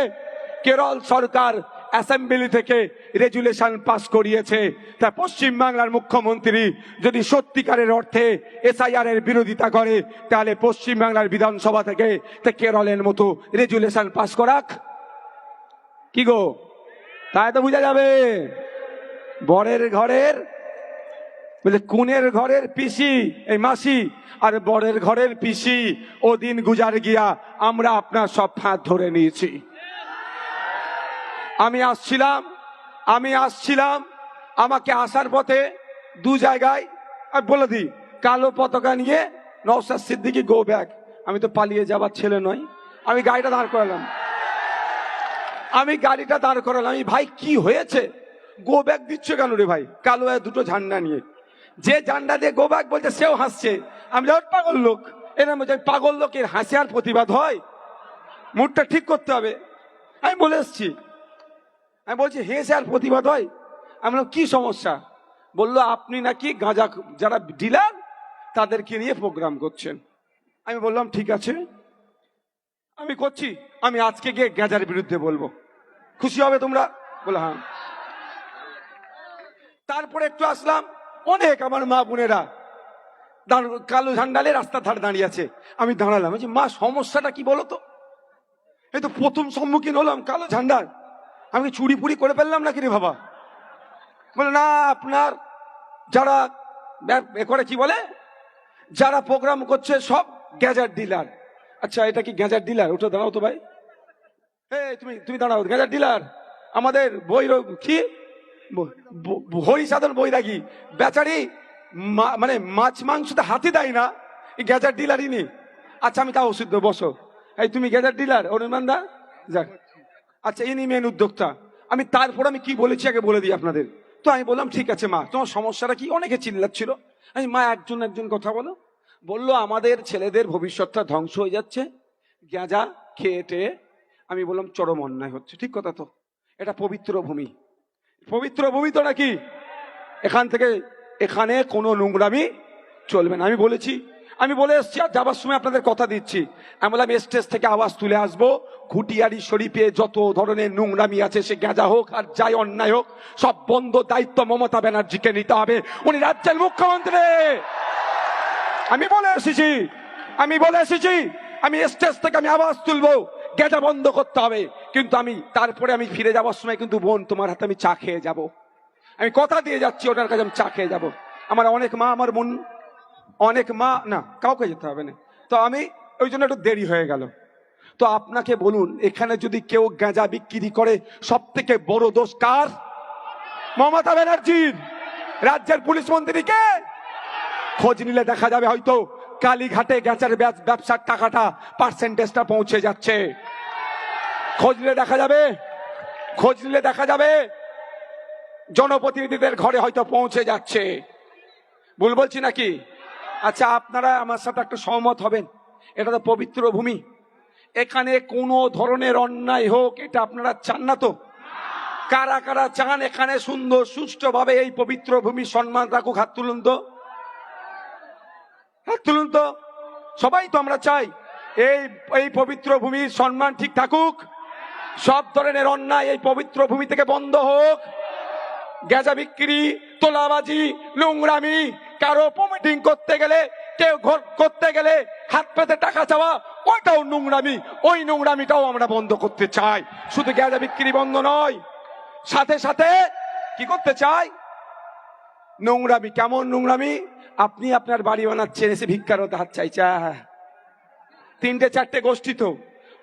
কেরল সরকার অ্যাসেম্বলি থেকে রেজুলেশন পাস করিয়েছে। তা পশ্চিম বাংলার মুখ্যমন্ত্রী যদি সত্যিকারের অর্থে এসআইআর এর বিরোধিতা করে, তাহলে পশ্চিম বাংলার বিধানসভা থেকে কেরলের মতো রেজুলেশন পাস করাক। কি গো, তাই তো বোঝা যাবে। বরের ঘরের বলে কুনের ঘরের পিসি, এই মাসি, আর বরের ঘরের পিসি, ও দিন গুজার গিয়া, আমরা আপনার সব ফাঁদ ধরে নিয়েছি। আমি আসছিলাম, আমাকে আসার পথে দু জায়গায় বলে দিই, কালো পতাকা নিয়ে নওশাদ সিদ্দিকী গো ব্যাক। আমি তো পালিয়ে যাবার ছেলে নয়, আমি গাড়িটা দাঁড় করালাম, আমি ভাই কি হয়েছে, গো ব্যাক দিচ্ছ কেন রে ভাই? কালো দুটো ঝান্ডা নিয়ে, যে ঝান্ডা দিয়ে গো ব্যাক বলছে সেও হাসছে। আমি পাগল লোক, এরা পাগল লোকের হাসি আর প্রতিবাদ হয়? মুডটা ঠিক করতে হবে। আমি বলে এসছি, আমি বলছি হেসে আর প্রতিবাদ হয়? আমি বললাম কি সমস্যা? বললো আপনি নাকি গাঁজা, যারা ডিলার তাদেরকে নিয়ে প্রোগ্রাম করছেন। আমি বললাম ঠিক আছে, আমি করছি, আমি আজকে গিয়ে গাঁজার বিরুদ্ধে বলবো, খুশি হবে তোমরা? বলে হ্যাঁ। তারপরে একটু আসলাম, অনেক আমার মা বোনেরা কালো ঝান্ডালে রাস্তার ধারে দাঁড়িয়ে আছে। আমি দাঁড়ালাম, মা সমস্যাটা কি বলো তো? এই তো প্রথম সম্মুখীন হলাম কালো ঝান্ডার, আমি চুরি ফুরি করে ফেললাম নাকি রে বাবা? বলে না, আপনার যারা করে কি বলে, যারা প্রোগ্রাম করছে সব গ্যাজেট ডিলার। আচ্ছা, এটা কি গেঁজার ডিলার? ওটা দাঁড়াও তো ভাই। এই তুমি তুমি দাঁড়াও, গেঁজার ডিলার আমাদের কি হরিসাধন বৈরাগী বেচারি মানে মাছ মাংসতে হাতি দেয় না, এই গেঁজার ডিলারই নি। আচ্ছা আমি তাও ওষুধ দেবো, বসো। এই তুমি গেঁজার ডিলার অনির্বাণ দা? যাক, আচ্ছা ইনি মেন উদ্যোক্তা। আমি তারপর আমি কি বলেছি আগে বলে দিই আপনাদের। তো আমি বললাম ঠিক আছে মা, তোমার সমস্যাটা কি? অনেকে চিল্লাচ্ছিল। আমি মা একজন একজন কথা বলো। বললো আমাদের ছেলেদের ভবিষ্যৎটা ধ্বংস হয়ে যাচ্ছে গাঁজা খেয়ে টেয়ে। আমি বললাম চরম অন্যায় হচ্ছে। ঠিক কথা তো, এটা পবিত্র ভূমি, পবিত্র ভূমি তো নাকি, এখান থেকে এখানে কোনো নোংরামি চলবে না। আমি বলেছি, আমি বলে এসছি, আর যাবার সময় আপনাদের কথা দিচ্ছি, আমি বললাম স্টেজ থেকে আওয়াজ তুলে আসবো, ঘুটিয়ারি শরীফে যত ধরনের নোংরামি আছে, সে গাঁজা হোক আর যাই অন্যায় হোক, সব বন্ধ দায়িত্ব মমতা ব্যানার্জিকে নিতে হবে। উনি রাজ্যের মুখ্যমন্ত্রী। আমি বলে এসেছি, আমি বলে এসেছি, আমি স্টেজ থেকে আমি আওয়াজ তুলবো, গাঁজা বন্ধ করতে হবে। কিন্তু আমি তারপরে আমি ফিরে যাওয়ার সময় কিন্তু বোন তোমার হাতে আমি চা খেয়ে যাব। আমি কথা দিয়ে যাচ্ছি ওটার কাছে আমি চা খেয়ে যাব। আমার অনেক মা, আমার বোন, অনেক মা, না কাউকে যেতে হবে না। তো আমি ওই জন্য একটু দেরি হয়ে গেল। তো আপনাকে বলুন, এখানে যদি কেউ গাঁজা বিক্রি করে, সব থেকে বড় দোষ কার? মমতা ব্যানার্জির। রাজ্যের পুলিশ মন্ত্রীকে খোঁজ নিলে দেখা যাবে হয়তো কালীঘাটে গাঁজার ব্যবসার টাকাটা পার্সেন্টেজটা পৌঁছে যাচ্ছে। খোঁজ নিলে দেখা যাবে, খোঁজ নিলে দেখা যাবে জনপ্রতিনিধিদের ঘরে হয়তো পৌঁছে যাচ্ছে। ভুল বলছি নাকি? আচ্ছা আপনারা আমার সাথে একটু সহমত হবেন, এটা তো পবিত্র ভূমি, এখানে কোনো ধরনের অন্যায় হোক এটা আপনারা চান না তো? কারা কারা চান এখানে সুন্দর সুষ্ঠুভাবে এই পবিত্র ভূমি সম্মান রাখুক? হাত তুলুন তো, হাত তুলুন তো। সবাই তো আমরা চাই এই এই পবিত্র ভূমির সম্মান ঠিক থাকুক, সব ধরনের অন্যায় এই পবিত্র ভূমি থেকে বন্ধ হোক। গাঁজা বিক্রি, তোলাবাজি, নোংরামি, কারো মিটিং করতে গেলে, কেউ ঘর করতে গেলে হাত পেতে টাকা চাওয়া, ওইটাও নোংরামি। ওই নোংরামিটাও আমরা বন্ধ করতে চাই। শুধু গাঁজা বিক্রি বন্ধ নয়, সাথে সাথে কি করতে চাই? নোংরামি। কেমন নোংরামি? আপনি আপনার বাড়ি বানাচ্ছেন, এসে ভিক্ষার হাত চাইছে। তিনটে চারটে গোষ্ঠী, তো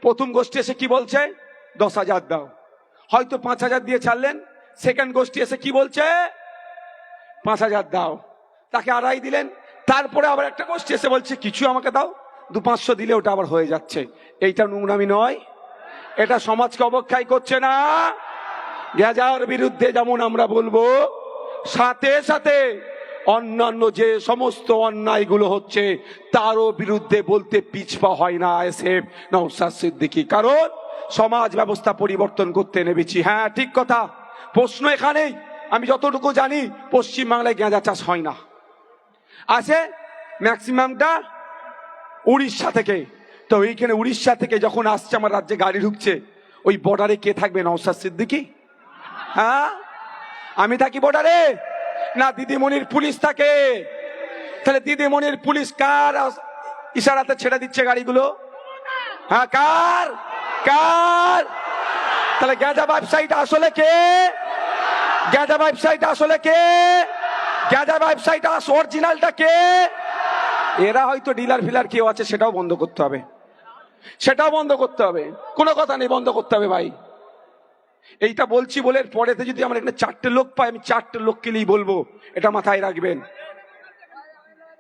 প্রথম গোষ্ঠী এসে কি বলছে? 10,000 দাও, হয়তো 5,000 দিয়ে ছাড়লেন। সেকেন্ড গোষ্ঠী এসে কি বলছে? 5,000 দাও, তাকে 2.5 দিলেন। তারপরে আবার একটা গোষ্ঠী এসে বলছে কিছু আমাকে দাও, 200-500 দিলে ওটা আবার হয়ে যাচ্ছে। এইটা নোংরামি নয়? এটা সমাজকে অবক্ষয় করছে না? গাঁজার বিরুদ্ধে যেমন আমরা বলবো, সাথে সাথে অন্যান্য যে সমস্ত অন্যায়গুলো হচ্ছে তারও বিরুদ্ধে বলতে পিছপা হয় না এসএফ নওশাদ সিদ্দিকী। কারণ সমাজ ব্যবস্থা পরিবর্তন করতে নেমেছি। হ্যাঁ ঠিক কথা। প্রশ্ন এখানেই, আমি যতটুকু জানি পশ্চিমবাংলায় গাঁজা চাষ হয় না, আছে ম্যাক্সিমামটা উড়িষ্যা থেকে। তো এইখানে উড়িষ্যা থেকে যখন আসছে আমার রাজ্যে গাড়ি ঢুকছে, ওই বর্ডারে কে থাকবে? নওশাদ সিদ্দিকী? হ্যাঁ, আমি থাকি বর্ডারে না দিদিমণির পুলিশ থাকে? তাহলে দিদিমণির পুলিশ কার ইশারাতে ছেড়ে দিচ্ছে গাড়িগুলো? হ্যাঁ কার? কার? তাহলে গাঁজা ব্যবসায়ীটা আসলে কে? গাঁজা ব্যবসায়ীটা আসলে কে? গাঁজা ব্যবসায়ীটা অরিজিনালটা কে? এরা হয়তো ডিলার ফিলার কেউ আছে, সেটাও বন্ধ করতে হবে, সেটাও বন্ধ করতে হবে। কোনো কথা নেই, বন্ধ করতে হবে ভাই। এইটা বলছি বলে পরেতে যদি আমরা এখানে 4টে লোক পাই, আমি 4টে লোককে নিয়েই বলবো, এটা মাথায় রাখবেন।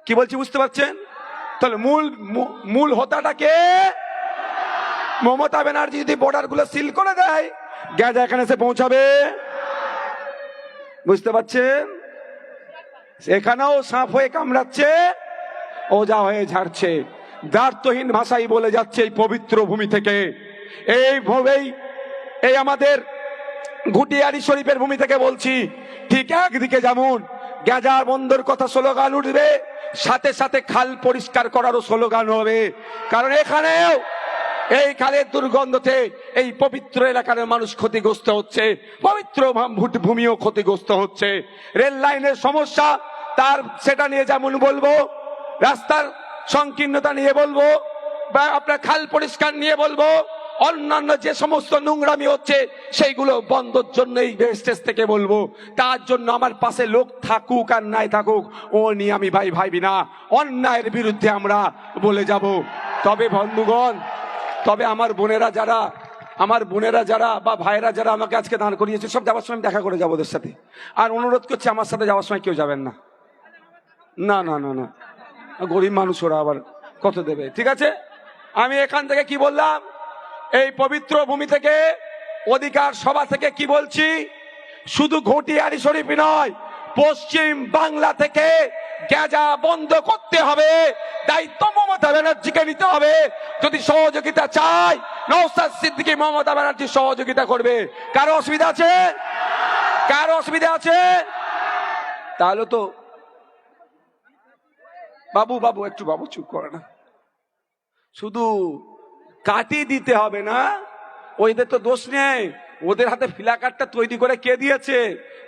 কি বলছি বুঝতে পারছেন? তাহলে মূল হোতাটা কে? মমতা ব্যানার্জি যদি বর্ডার গুলো সিল করে দেয়, গাঁজা এখানে এসে পৌঁছাবে। বুঝতে পারছেন? এখানেও সাপ হয়ে কামড়াচ্ছে, ওজা হয়ে ঝাড়ছে। দ্বার্থহীন ভাষাই বলে যাচ্ছে এই পবিত্র ভূমি থেকে, এইভাবেই এই আমাদের ঘুটিয়ারি শরীফের ভূমি থেকে বলছি। ঠিক একদিকে যেমন গাঁজা বন্ধের কথা স্লোগান উঠবে, সাথে সাথে খাল পরিষ্কার করারও স্লোগান হবে। কারণ এখানেও এই খালের দুর্গন্ধতে এই পবিত্র এলাকার মানুষ ক্ষতিগ্রস্ত হচ্ছে, পবিত্র ভূমিও ক্ষতিগ্রস্ত হচ্ছে। রেল লাইনের সমস্যা, তার সেটা নিয়ে যেমন বলবো, রাস্তার সংকীর্ণতা নিয়ে বলবো, বা আপনার খাল পরিষ্কার নিয়ে বলবো, অন্যান্য যে সমস্ত নোংরামি হচ্ছে সেইগুলো বন্ধর জন্য এই স্টেজ থেকে বলবো। তার জন্য আমার পাশে লোক থাকুক আর নাই থাকুক ও নিয়ে আমি ভাই ভাইবি না, অন্যায়ের বিরুদ্ধে আমরা বলে যাব। তবে বন্ধুগণ, তবে আমার বোনেরা যারা বা ভাইয়েরা যারা আমাকে আজকে দান করিয়েছে, সব যাওয়ার সময় দেখা করে যাবো ওদের সাথে। আর অনুরোধ করছি, আমার সাথে যাওয়ার সময় কেউ যাবেন না। না না না না, গরিব মানুষ, ওরা আবার কত দেবে। ঠিক আছে, আমি এখান থেকে কি বললাম, এই পবিত্র ভূমি থেকে, অধিকার সভা থেকে কি বলছি, শুধু ঘটিয়ারি শরীফ নয়, পশ্চিম বাংলা থেকে গেজা বন্ধ করতে হবে। দায়িত্ব মমতা ব্যানার্জিকে নিতে হবে। যদি সহযোগিতা চাই, নওশাদ সিদ্দিকী মমতা ব্যানার্জি সহযোগিতা করবে। কারো অসুবিধা আছে? কারো অসুবিধা আছে? তাহলে তো বাবু একটু চুপ করে না, শুধু কাটি দিতে হবে না, ওইদের তো দোষ নেই। ওদের হাতে ফিলাকারটা তৈরি করে কে দিয়েছে?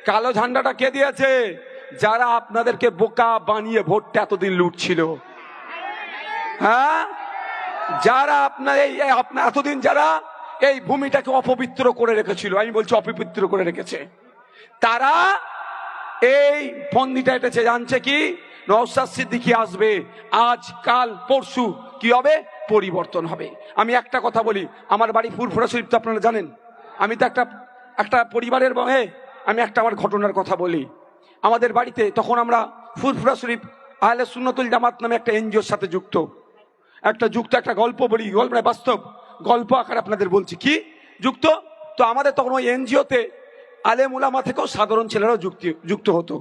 কালো ঝান্ডাটা কে দিয়েছে? যারা আপনাদেরকে বোকা বানিয়ে ভোটটা এতদিন লুটছিল। হ্যাঁ, যারা আপনার এতদিন যারা এই ভূমিটাকে অপবিত্র করে রেখেছিল, আমি বলছি অপবিত্র করে রেখেছে, তারা এই ফন্দিটা এটেছে। জানছে কি নওশাদ সিদ্দিকী আসবে, আজ কাল পরশু কি হবে? পরিবর্তন হবে। আমি একটা কথা বলি, আমার বাড়ি ফুরফুরা শরীফ তো আপনারা জানেন। আমি তো একটা পরিবারের বহে আমি আমার ঘটনার কথা বলি। আমাদের বাড়িতে তখন আমরা ফুরফুরা শরীফ আহলে সুন্নতুল জামাত নামে একটা এনজিওর সাথে যুক্ত একটা গল্প বলি, গল্প নয়, বাস্তব গল্প আকারে আপনাদের বলছি। কি যুক্ত? তো আমাদের তখন ওই এনজিওতে আলেম উলামা থেকেও সাধারণ ছেলেরাও যুক্ত হতো।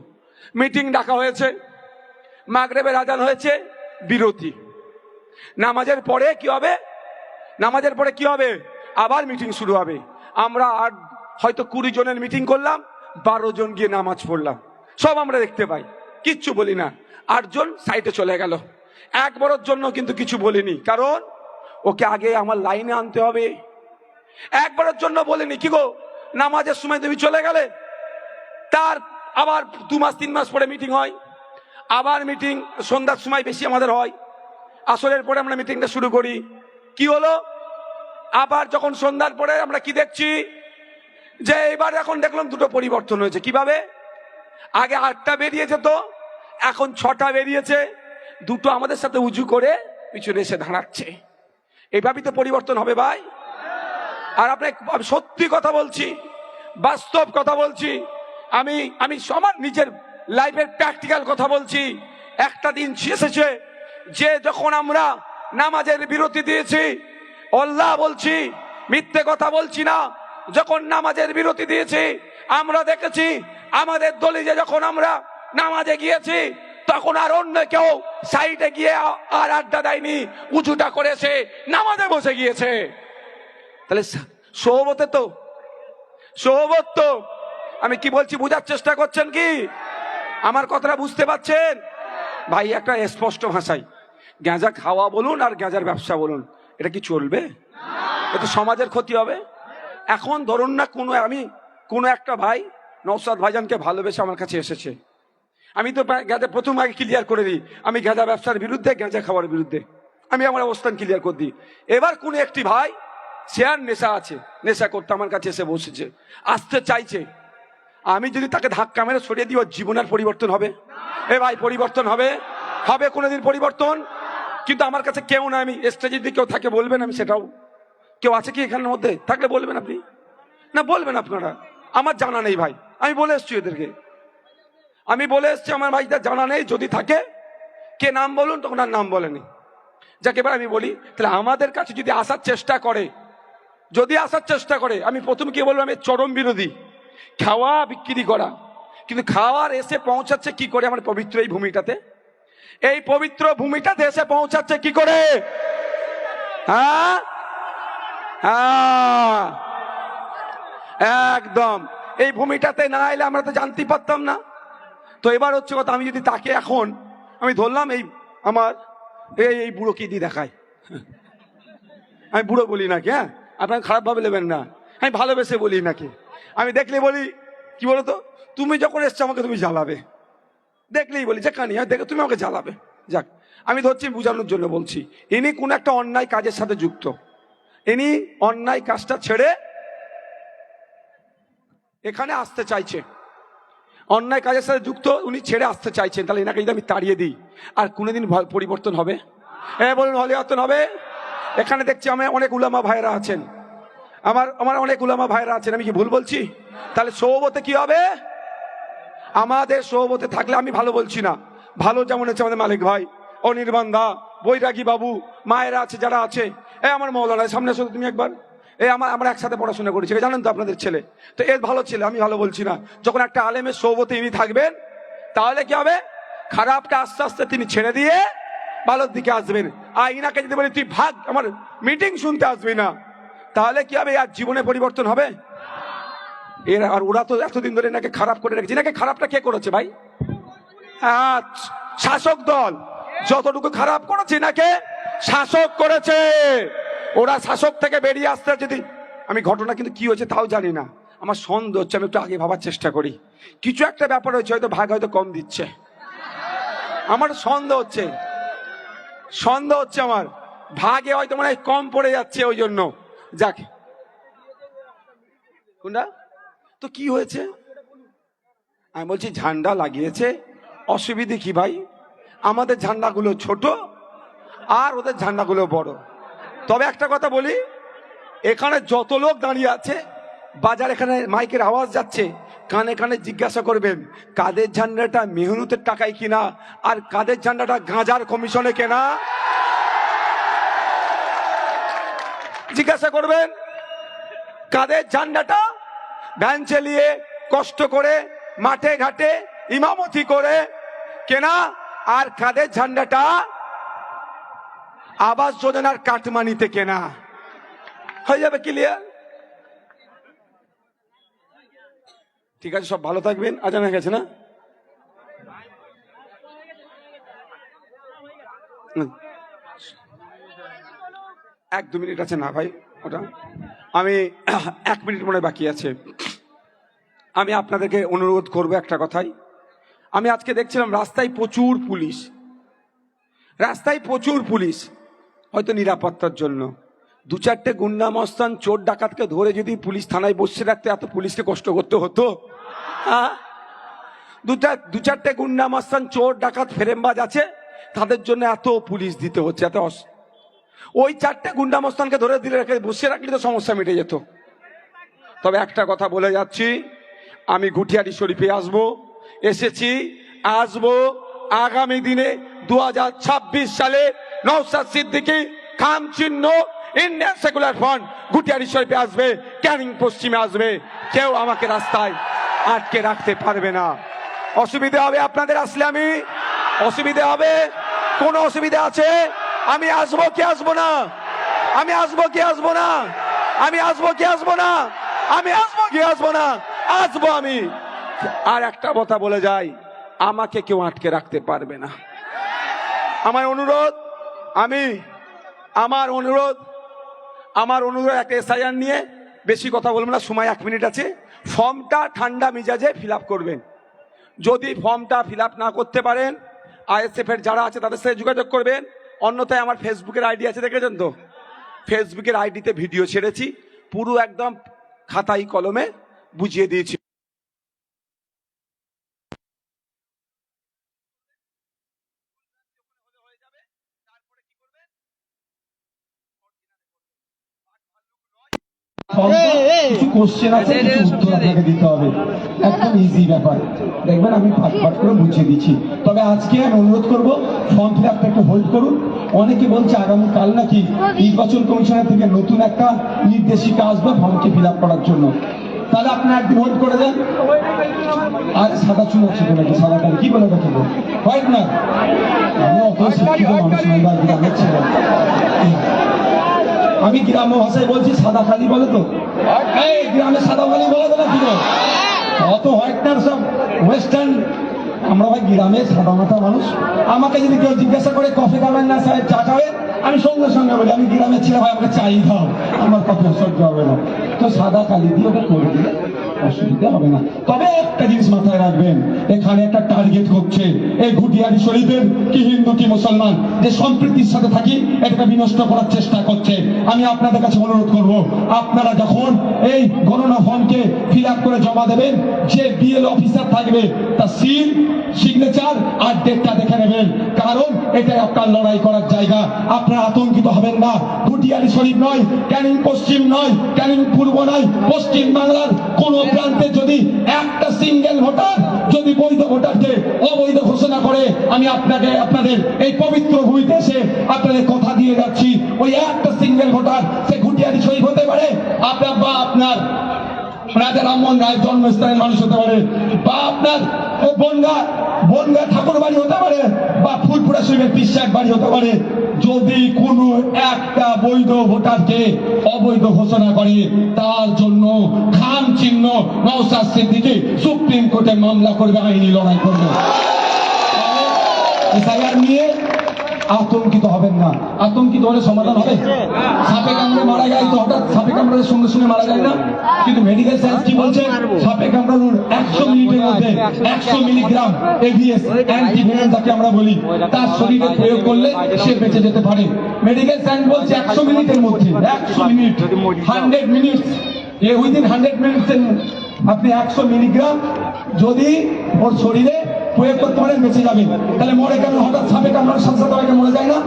মিটিং ডাকা হয়েছে, মাগরিবের আজান হয়েছে, বিরতি। নামাজের পরে কি হবে? আবার মিটিং শুরু হবে। আমরা হয়তো 20 জনের মিটিং করলাম, 12 জন গিয়ে নামাজ পড়লাম। সব আমরা দেখতে পাই, কিচ্ছু বলি না। 8 জন সাইডে চলে গেল। একবারের জন্য কিন্তু কিছু বলিনি, কারণ ওকে আগে আমার লাইনে আনতে হবে। একবারের জন্য বলিনি, কি গো নামাজের সময় তুমি চলে গেলে, তার আবার 2 মাস 3 মাস পরে মিটিং হয়, আবার মিটিং সন্ধ্যার সময় বেশি আমাদের হয়। আসরের পরে আমরা মিটিংটা শুরু করি। কি হলো? আবার যখন সন্ধ্যার পরে আমরা কি দেখছি, যে এবার এখন দেখলাম 2টো পরিবর্তন হয়েছে। কিভাবে? আগে 8টা বেরিয়ে যেত, এখন 6টা বেরিয়েছে। 2টো আমাদের সাথে উঁচু করে পিছনে এসে দাঁড়াচ্ছে। এইভাবেই তো পরিবর্তন হবে ভাই। আর আমি সত্যি কথা বলছি, বাস্তব কথা বলছি। আমি আমার নিজের লাইফের প্র্যাকটিক্যাল কথা বলছি। একটা দিন এসেছে যে যখন আমরা নামাজের বিরতি দিয়েছি, আল্লাহ বলছি, মিথ্যে কথা বলছি না, যখন নামাজের বিরতি দিয়েছি, আমরা দেখেছি আমাদের দলিলে যখন আমরা নামাজে গিয়েছি, তখন আর অন্য কেউ সাইডে গিয়ে আর আড্ডা দেয়নি, উঁচুটা করেছে, নামাজে বসে গিয়েছে। তাহলে সোহবত তো আমি কি বলছি বোঝার চেষ্টা করছেন কি? আমার কথাটা বুঝতে পারছেন ভাই? একটা স্পষ্ট ভাষায়, গাঁজা খাওয়া বলুন আর গাঁজার ব্যবসা বলুন, এটা কি চলবে? এটা সমাজের ক্ষতি হবে। এখন ধরুন না, কোনো একটা ভাই নওশাদ ভাইজানকে ভালোবেসে আমার কাছে এসেছে। আমি তো গাঁজা প্রথম আগে ক্লিয়ার করে দিই, আমি গাঁজা ব্যবসার বিরুদ্ধে, গাঁজা খাওয়ার বিরুদ্ধে আমি আমার অবস্থান ক্লিয়ার করে দিই। এবার কোন একটি ভাই, সে আর নেশা করতে আমার কাছে এসে বসেছে, আসতে চাইছে। আমি যদি তাকে ধাক্কা মেরে সরিয়ে দিই, ওর জীবনের পরিবর্তন হবে? এ ভাই, পরিবর্তন হবে কোনোদিন পরিবর্তন? কিন্তু আমার কাছে কেউ না, আমি স্টেজে যদি কেউ থাকে বলবেন, আমি সেটাও। কেউ আছে কি এখানের মধ্যে? থাকলে বলবেন আপনি, না বলবেন আপনারা। আমার জানা নেই ভাই, আমি বলে এসছি এদেরকে, আমার ভাইদের জানা নেই। যদি থাকে কে নাম বলুন, তখন আর নাম বলেনি। যাকে এবার আমি বলি, তাহলে আমাদের কাছে যদি আসার চেষ্টা করে, আমি প্রথম কি বলবো, আমি চরম বিরোধী খাওয়া বিক্রি করা। কিন্তু খাওয়ার এসে পৌঁছাচ্ছে কি করে আমার পবিত্র এই ভূমিটাতে? এই পবিত্র ভূমিটাতে এসে পৌঁছাচ্ছে কি করে? হ্যাঁ, একদম এই ভূমিটাতে না এলে আমরা তো জানতেই পারতাম না। তো এবার হচ্ছে কথা, আমি যদি তাকে এখন আমি ধরলাম, এই বুড়ো কি দিয়ে দেখায়, আমি বুড়ো বলি নাকি? হ্যাঁ, আপনার খারাপ ভাবে নেবেন না, আমি ভালোবেসে বলি নাকি? আমি দেখলে বলি কি বলতো, তুমি যখন এসছো আমাকে তুমি জ্বালাবে, দেখলেই বলি যে কানি দেখে তুমি আমাকে জ্বালাবে। যাক, আমি ধরছি বোঝানোর জন্য বলছি, ইনি কোন একটা অন্যায় কাজের সাথে যুক্ত, ইনি অন্যায় কাজটা ছেড়ে এখানে আসতে চাইছে, অন্যায় কাজের সাথে যুক্ত, উনি ছেড়ে আসতে চাইছেন। তাহলে এনাকে যদি আমি তাড়িয়ে দিই, আর কোনোদিন পরিবর্তন হবে? বলুন, হলে হবে? এখানে দেখছি আমার অনেক উলামা ভাইরা আছেন, আমার অনেক উলামা ভাইরা আছেন, আমি কি ভুল বলছি? তাহলে সৌবতে কি হবে? আমাদের সৌবতে থাকলে, আমি ভালো বলছি না, ভালো যেমন হচ্ছে আমাদের মালিক ভাই, অনির্বাণ দা, বৈরাগী বাবু, মায়েরা আছে যারা আছে, আমার মৌলানা সামনে আসো তুমি একবার, আমরা একসাথে পড়াশোনা করেছি, জানেন তো আপনাদের ছেলে, তো এর ভালো ছেলে, আমি ভালো বলছি না। যখন একটা আলেমের সৌবতে ইনি থাকবেন, তাহলে কি হবে? খারাপটা আস্তে আস্তে তিনি ছেড়ে দিয়ে ভালোর দিকে আসবেন। আর ইনাকে যদি বলি তুই ভাগ, আমার মিটিং শুনতে আসবি না, তাহলে কি হবে? আর জীবনে পরিবর্তন হবে? এর আর ওরা তো এতদিন ধরে এনাকে খারাপ করে রেখেছে। এনাকে খারাপটা কে করেছে ভাই? শাসক দল যতটুকু খারাপ করেছে এনাকে শাসক করেছে। ওরা শাসক থেকে বেরিয়ে আসতে, যদি আমি ঘটনা কিন্তু কি হয়েছে তাও জানি না, আমার সন্দেহ হচ্ছে, আমি একটু আগে ভাবার চেষ্টা করি, কিছু একটা ব্যাপার হয়েছে, হয়তো ভাগ হয়তো কম দিচ্ছে, আমার সন্দেহ হচ্ছে আমার ভাগে হয়তো মনে হয় কম পড়ে যাচ্ছে, ওই জন্য। যাক, কোনটা তো কি হয়েছে? আমি বলছি ঝান্ডা লাগিয়েছে, অসুবিধে কি ভাই? আমাদের ঝান্ডাগুলো ছোট আর ওদের ঝান্ডাগুলো বড়। তবে একটা কথা বলি, এখানে যত লোক দাঁড়িয়ে আছে, বাজার এখানে মাইকের আওয়াজ যাচ্ছে, কানে কানে জিজ্ঞাসা করবেন কাদের ঝান্ডাটা মেহনতের টাকায় কিনা আর কাদের ঝান্ডাটা গাঁজার কমিশনে কেনা। জিজ্ঞাসা করবেন কাদের ঝান্ডাটা ভ্যান চালিয়ে কষ্ট করে মাঠে ঘাটে ইমামতি করে কেনা আর কাদের ঝান্ডাটা আবাস যোজনার কাটমানিতে কেনা। হয়ে যাবে ক্লিয়ার? ঠিক আছে, সব ভালো থাকবেন। আজান হয়ে গেছে না? এক দু মিনিট আছে না ভাই? ওটা আমি 1 মিনিট মনে বাকি আছে। আমি আপনাদেরকে অনুরোধ করবো একটা কথাই। আমি আজকে দেখছিলাম রাস্তায় প্রচুর পুলিশ, হয়তো নিরাপত্তার জন্য। 2-4টে গুন্ডা মস্তান চোর ডাকাতকে ধরে যদি পুলিশ থানায় বসে রাখতে এত পুলিশকে কষ্ট করতে হতো? হ্যাঁ, 2-4টে গুন্ডা মস্তান চোর ডাকাত ফেরেমবাজ আছে, তাদের জন্য এত পুলিশ দিতে হচ্ছে, এত ওই 4টে গুন্ডা মস্তানকে ধরে দিলে বসে রাখলে তো সমস্যা মিটে যেত। তবে একটা কথা বলে যাচ্ছি, আমি গুটিয়ারি শরীফে আসবো আগামী দিনে 2026 সালে নওশাদ সিদ্দিকী খাম চিহ্ন ইন্ডিয়ান সেকুলার ফ্রন্ট গুটিয়ারি শরীফে আসবে, ক্যানিং পশ্চিমে আসবে, কেউ আমাকে রাস্তায় আটকে রাখতে পারবে না। অসুবিধা হবে আপনাদের আসলে? আমি অসুবিধা হবে? কোন অসুবিধা আছে? আমি আসবো কি আসবো না? আমি আসবো কি আসবো না? আসবো আমি। আর একটা কথা বলে যাই, আমাকে কেউ আটকে রাখতে পারবে না। আমার অনুরোধ একটা এসআইআর নিয়ে বেশি কথা বলবো না, সময় 1 মিনিট আছে। ফর্মটা ঠান্ডা মিজাজে ফিল আপ করবেন। যদি ফর্মটা ফিল আপ না করতে পারেন, আইএসএফ এর যারা আছে তাদের সাথে যোগাযোগ করবেন। অন্যথায় আমার ফেসবুকের আইডি আছে, দেখেছেন তো? ফেসবুকের আইডিতে ভিডিও ছেড়েছি, পুরো একদম খাতায় কলমে বুঝিয়ে দিয়েছি। কিছু কোশ্চেন আছে, কিছু উত্তর আপনাকে দিতে হবে, একদম ইজি ব্যাপার, দেখবেন আমি ফাট করে বুঝিয়ে দিচ্ছি। তবে আজকে আমি অনুরোধ করবো ফর্ম ফিল আপটা একটু হোল্ড করুন। অনেকে বলছে আগামীকাল নাকি নির্বাচন কমিশনের থেকে নতুন একটা নির্দেশিকা আসবে ফর্মকে ফিল আপ করার জন্য, তাহলে আপনার একদিন হোল্ড করে দেন। আর সাদা চুল আছে নাকি? সাদা কাল কি বলে রাখবো? হোয়াইট না? আমি অত শিক্ষিত মানুষ নই বা গ্রামের ছেলে, আমি গ্রাম্য ভাষায় বলছি, সাদা কালি বলে তো, এই গ্রামে সাদা কালি বলে তো না, কি অত হোয়াইটনার সব ওয়েস্টার্ন। আমরা ভাই গ্রামে সাদা মাথা মানুষ। আমাকে যদি কেউ জিজ্ঞাসা করে কফি খাবেন না সাহেব, চা খাবেন, আমি সঙ্গে সঙ্গে বলি আমি গ্রামের ছেলে, ভাই আমাকে চাই দাও, আমার কথা সহ্য হবে না। তো সাদা কালি দিয়ে ওটা করে দিলে অসুবিধা হবে না। তবে একটা জিনিস মাথায় রাখবেন, এখানে একটা টার্গেট করছে এই ঘুটিয়ারি শরীফের কি হিন্দু কি মুসলমান, যে সম্প্রীতির সাথে থাকি এটাকে বিনষ্ট করার চেষ্টা করছে। আমি আপনাদের কাছে অনুরোধ করব, আপনারা যখন এই গণনা ফর্মকে ফিল আপ করে জমা দেবেন, যে বিএল অফিসার থাকবে তার সিল, সিগনেচার আর ডেটটা দেখে নেবেন, কারণ এটাই আপনার লড়াই করার জায়গা। আপনারা আতঙ্কিত হবেন না। ঘুটিয়ারি শরীফ নয়, ক্যানিং পশ্চিম নয়, ক্যানিং পূর্ব নয়, পশ্চিম বাংলার কোন প্রান্তে যদি একটা সিঙ্গেল ভোটার যদি বৈধ ভোটারকে অবৈধ ঘোষণা করে, আমি আপনাদের এই পবিত্র ভূমিতে এসে আপনাদের কথা দিয়ে যাচ্ছি, ওই একটা সিঙ্গেল ভোটার সে ঘুটিয়ারি শরীফ হতে পারে, আপনার বা আপনার রাজা রামমোহন রায়ের জন্মস্থানের মানুষ হতে পারে, বা আপনার বনগা ঠাকুর বাড়ি হতে পারে, বা ফুলপুরা শরীফের বিশ্বাস বাড়ি হতে পারে। যদি কোনো একটা বৈধ ভোটারকে অবৈধ ঘোষণা করে, তার জন্য খাম চিহ্ন নওশাদ সিদ্দিকী সুপ্রিম কোর্টে মামলা করবে, আইনি লড়াই করবে। এসআইআর নিয়ে আতঙ্কিত হবেন না। আতঙ্কিত হলে সমাধান হবে? সাপে কামড়ে মারা যায় তো হঠাৎ সাপে কামড়ানোর সঙ্গে সঙ্গে মারা যায় না, কিন্তু মেডিকেল সায়েন্স কি বলছে? সাপে কামড়ানোর 100 মিনিটের মধ্যে 100 মিলিগ্রাম এভিএস অ্যান্টিভেনম যাকে আমরা বলি, তার শরীরে প্রয়োগ করলে সে বেঁচে যেতে পারে। মেডিকেল সায়েন্স বলছে 100 মিনিটের মধ্যে, 100 মিনিট, 100 মিনিট, উইদিন 100 মিনিটস আপনি 100 মিলিগ্রাম যদি ওর শরীরে প্রয়োগ করতে পারেন, বেঁচে যাবে। তাহলে মরে কেন? হঠাৎ সাপে কামড়ানোর সাথে সাথে অনেকে মরে যায় না?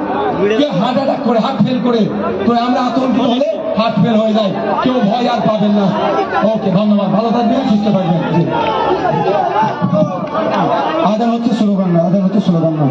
কেউ হার্ট অ্যাটাক করে, হার্ট ফেল করে। তো আমরা আতঙ্কিত হলে হার্ট ফেল হয়ে যায়, কেউ ভয় আর পাবেন না। ওকে, ধন্যবাদ, ভালো থাকবেন, সুস্থ থাকবেন। আদান হচ্ছে স্লোগান না, আদান হচ্ছে স্লোগান না।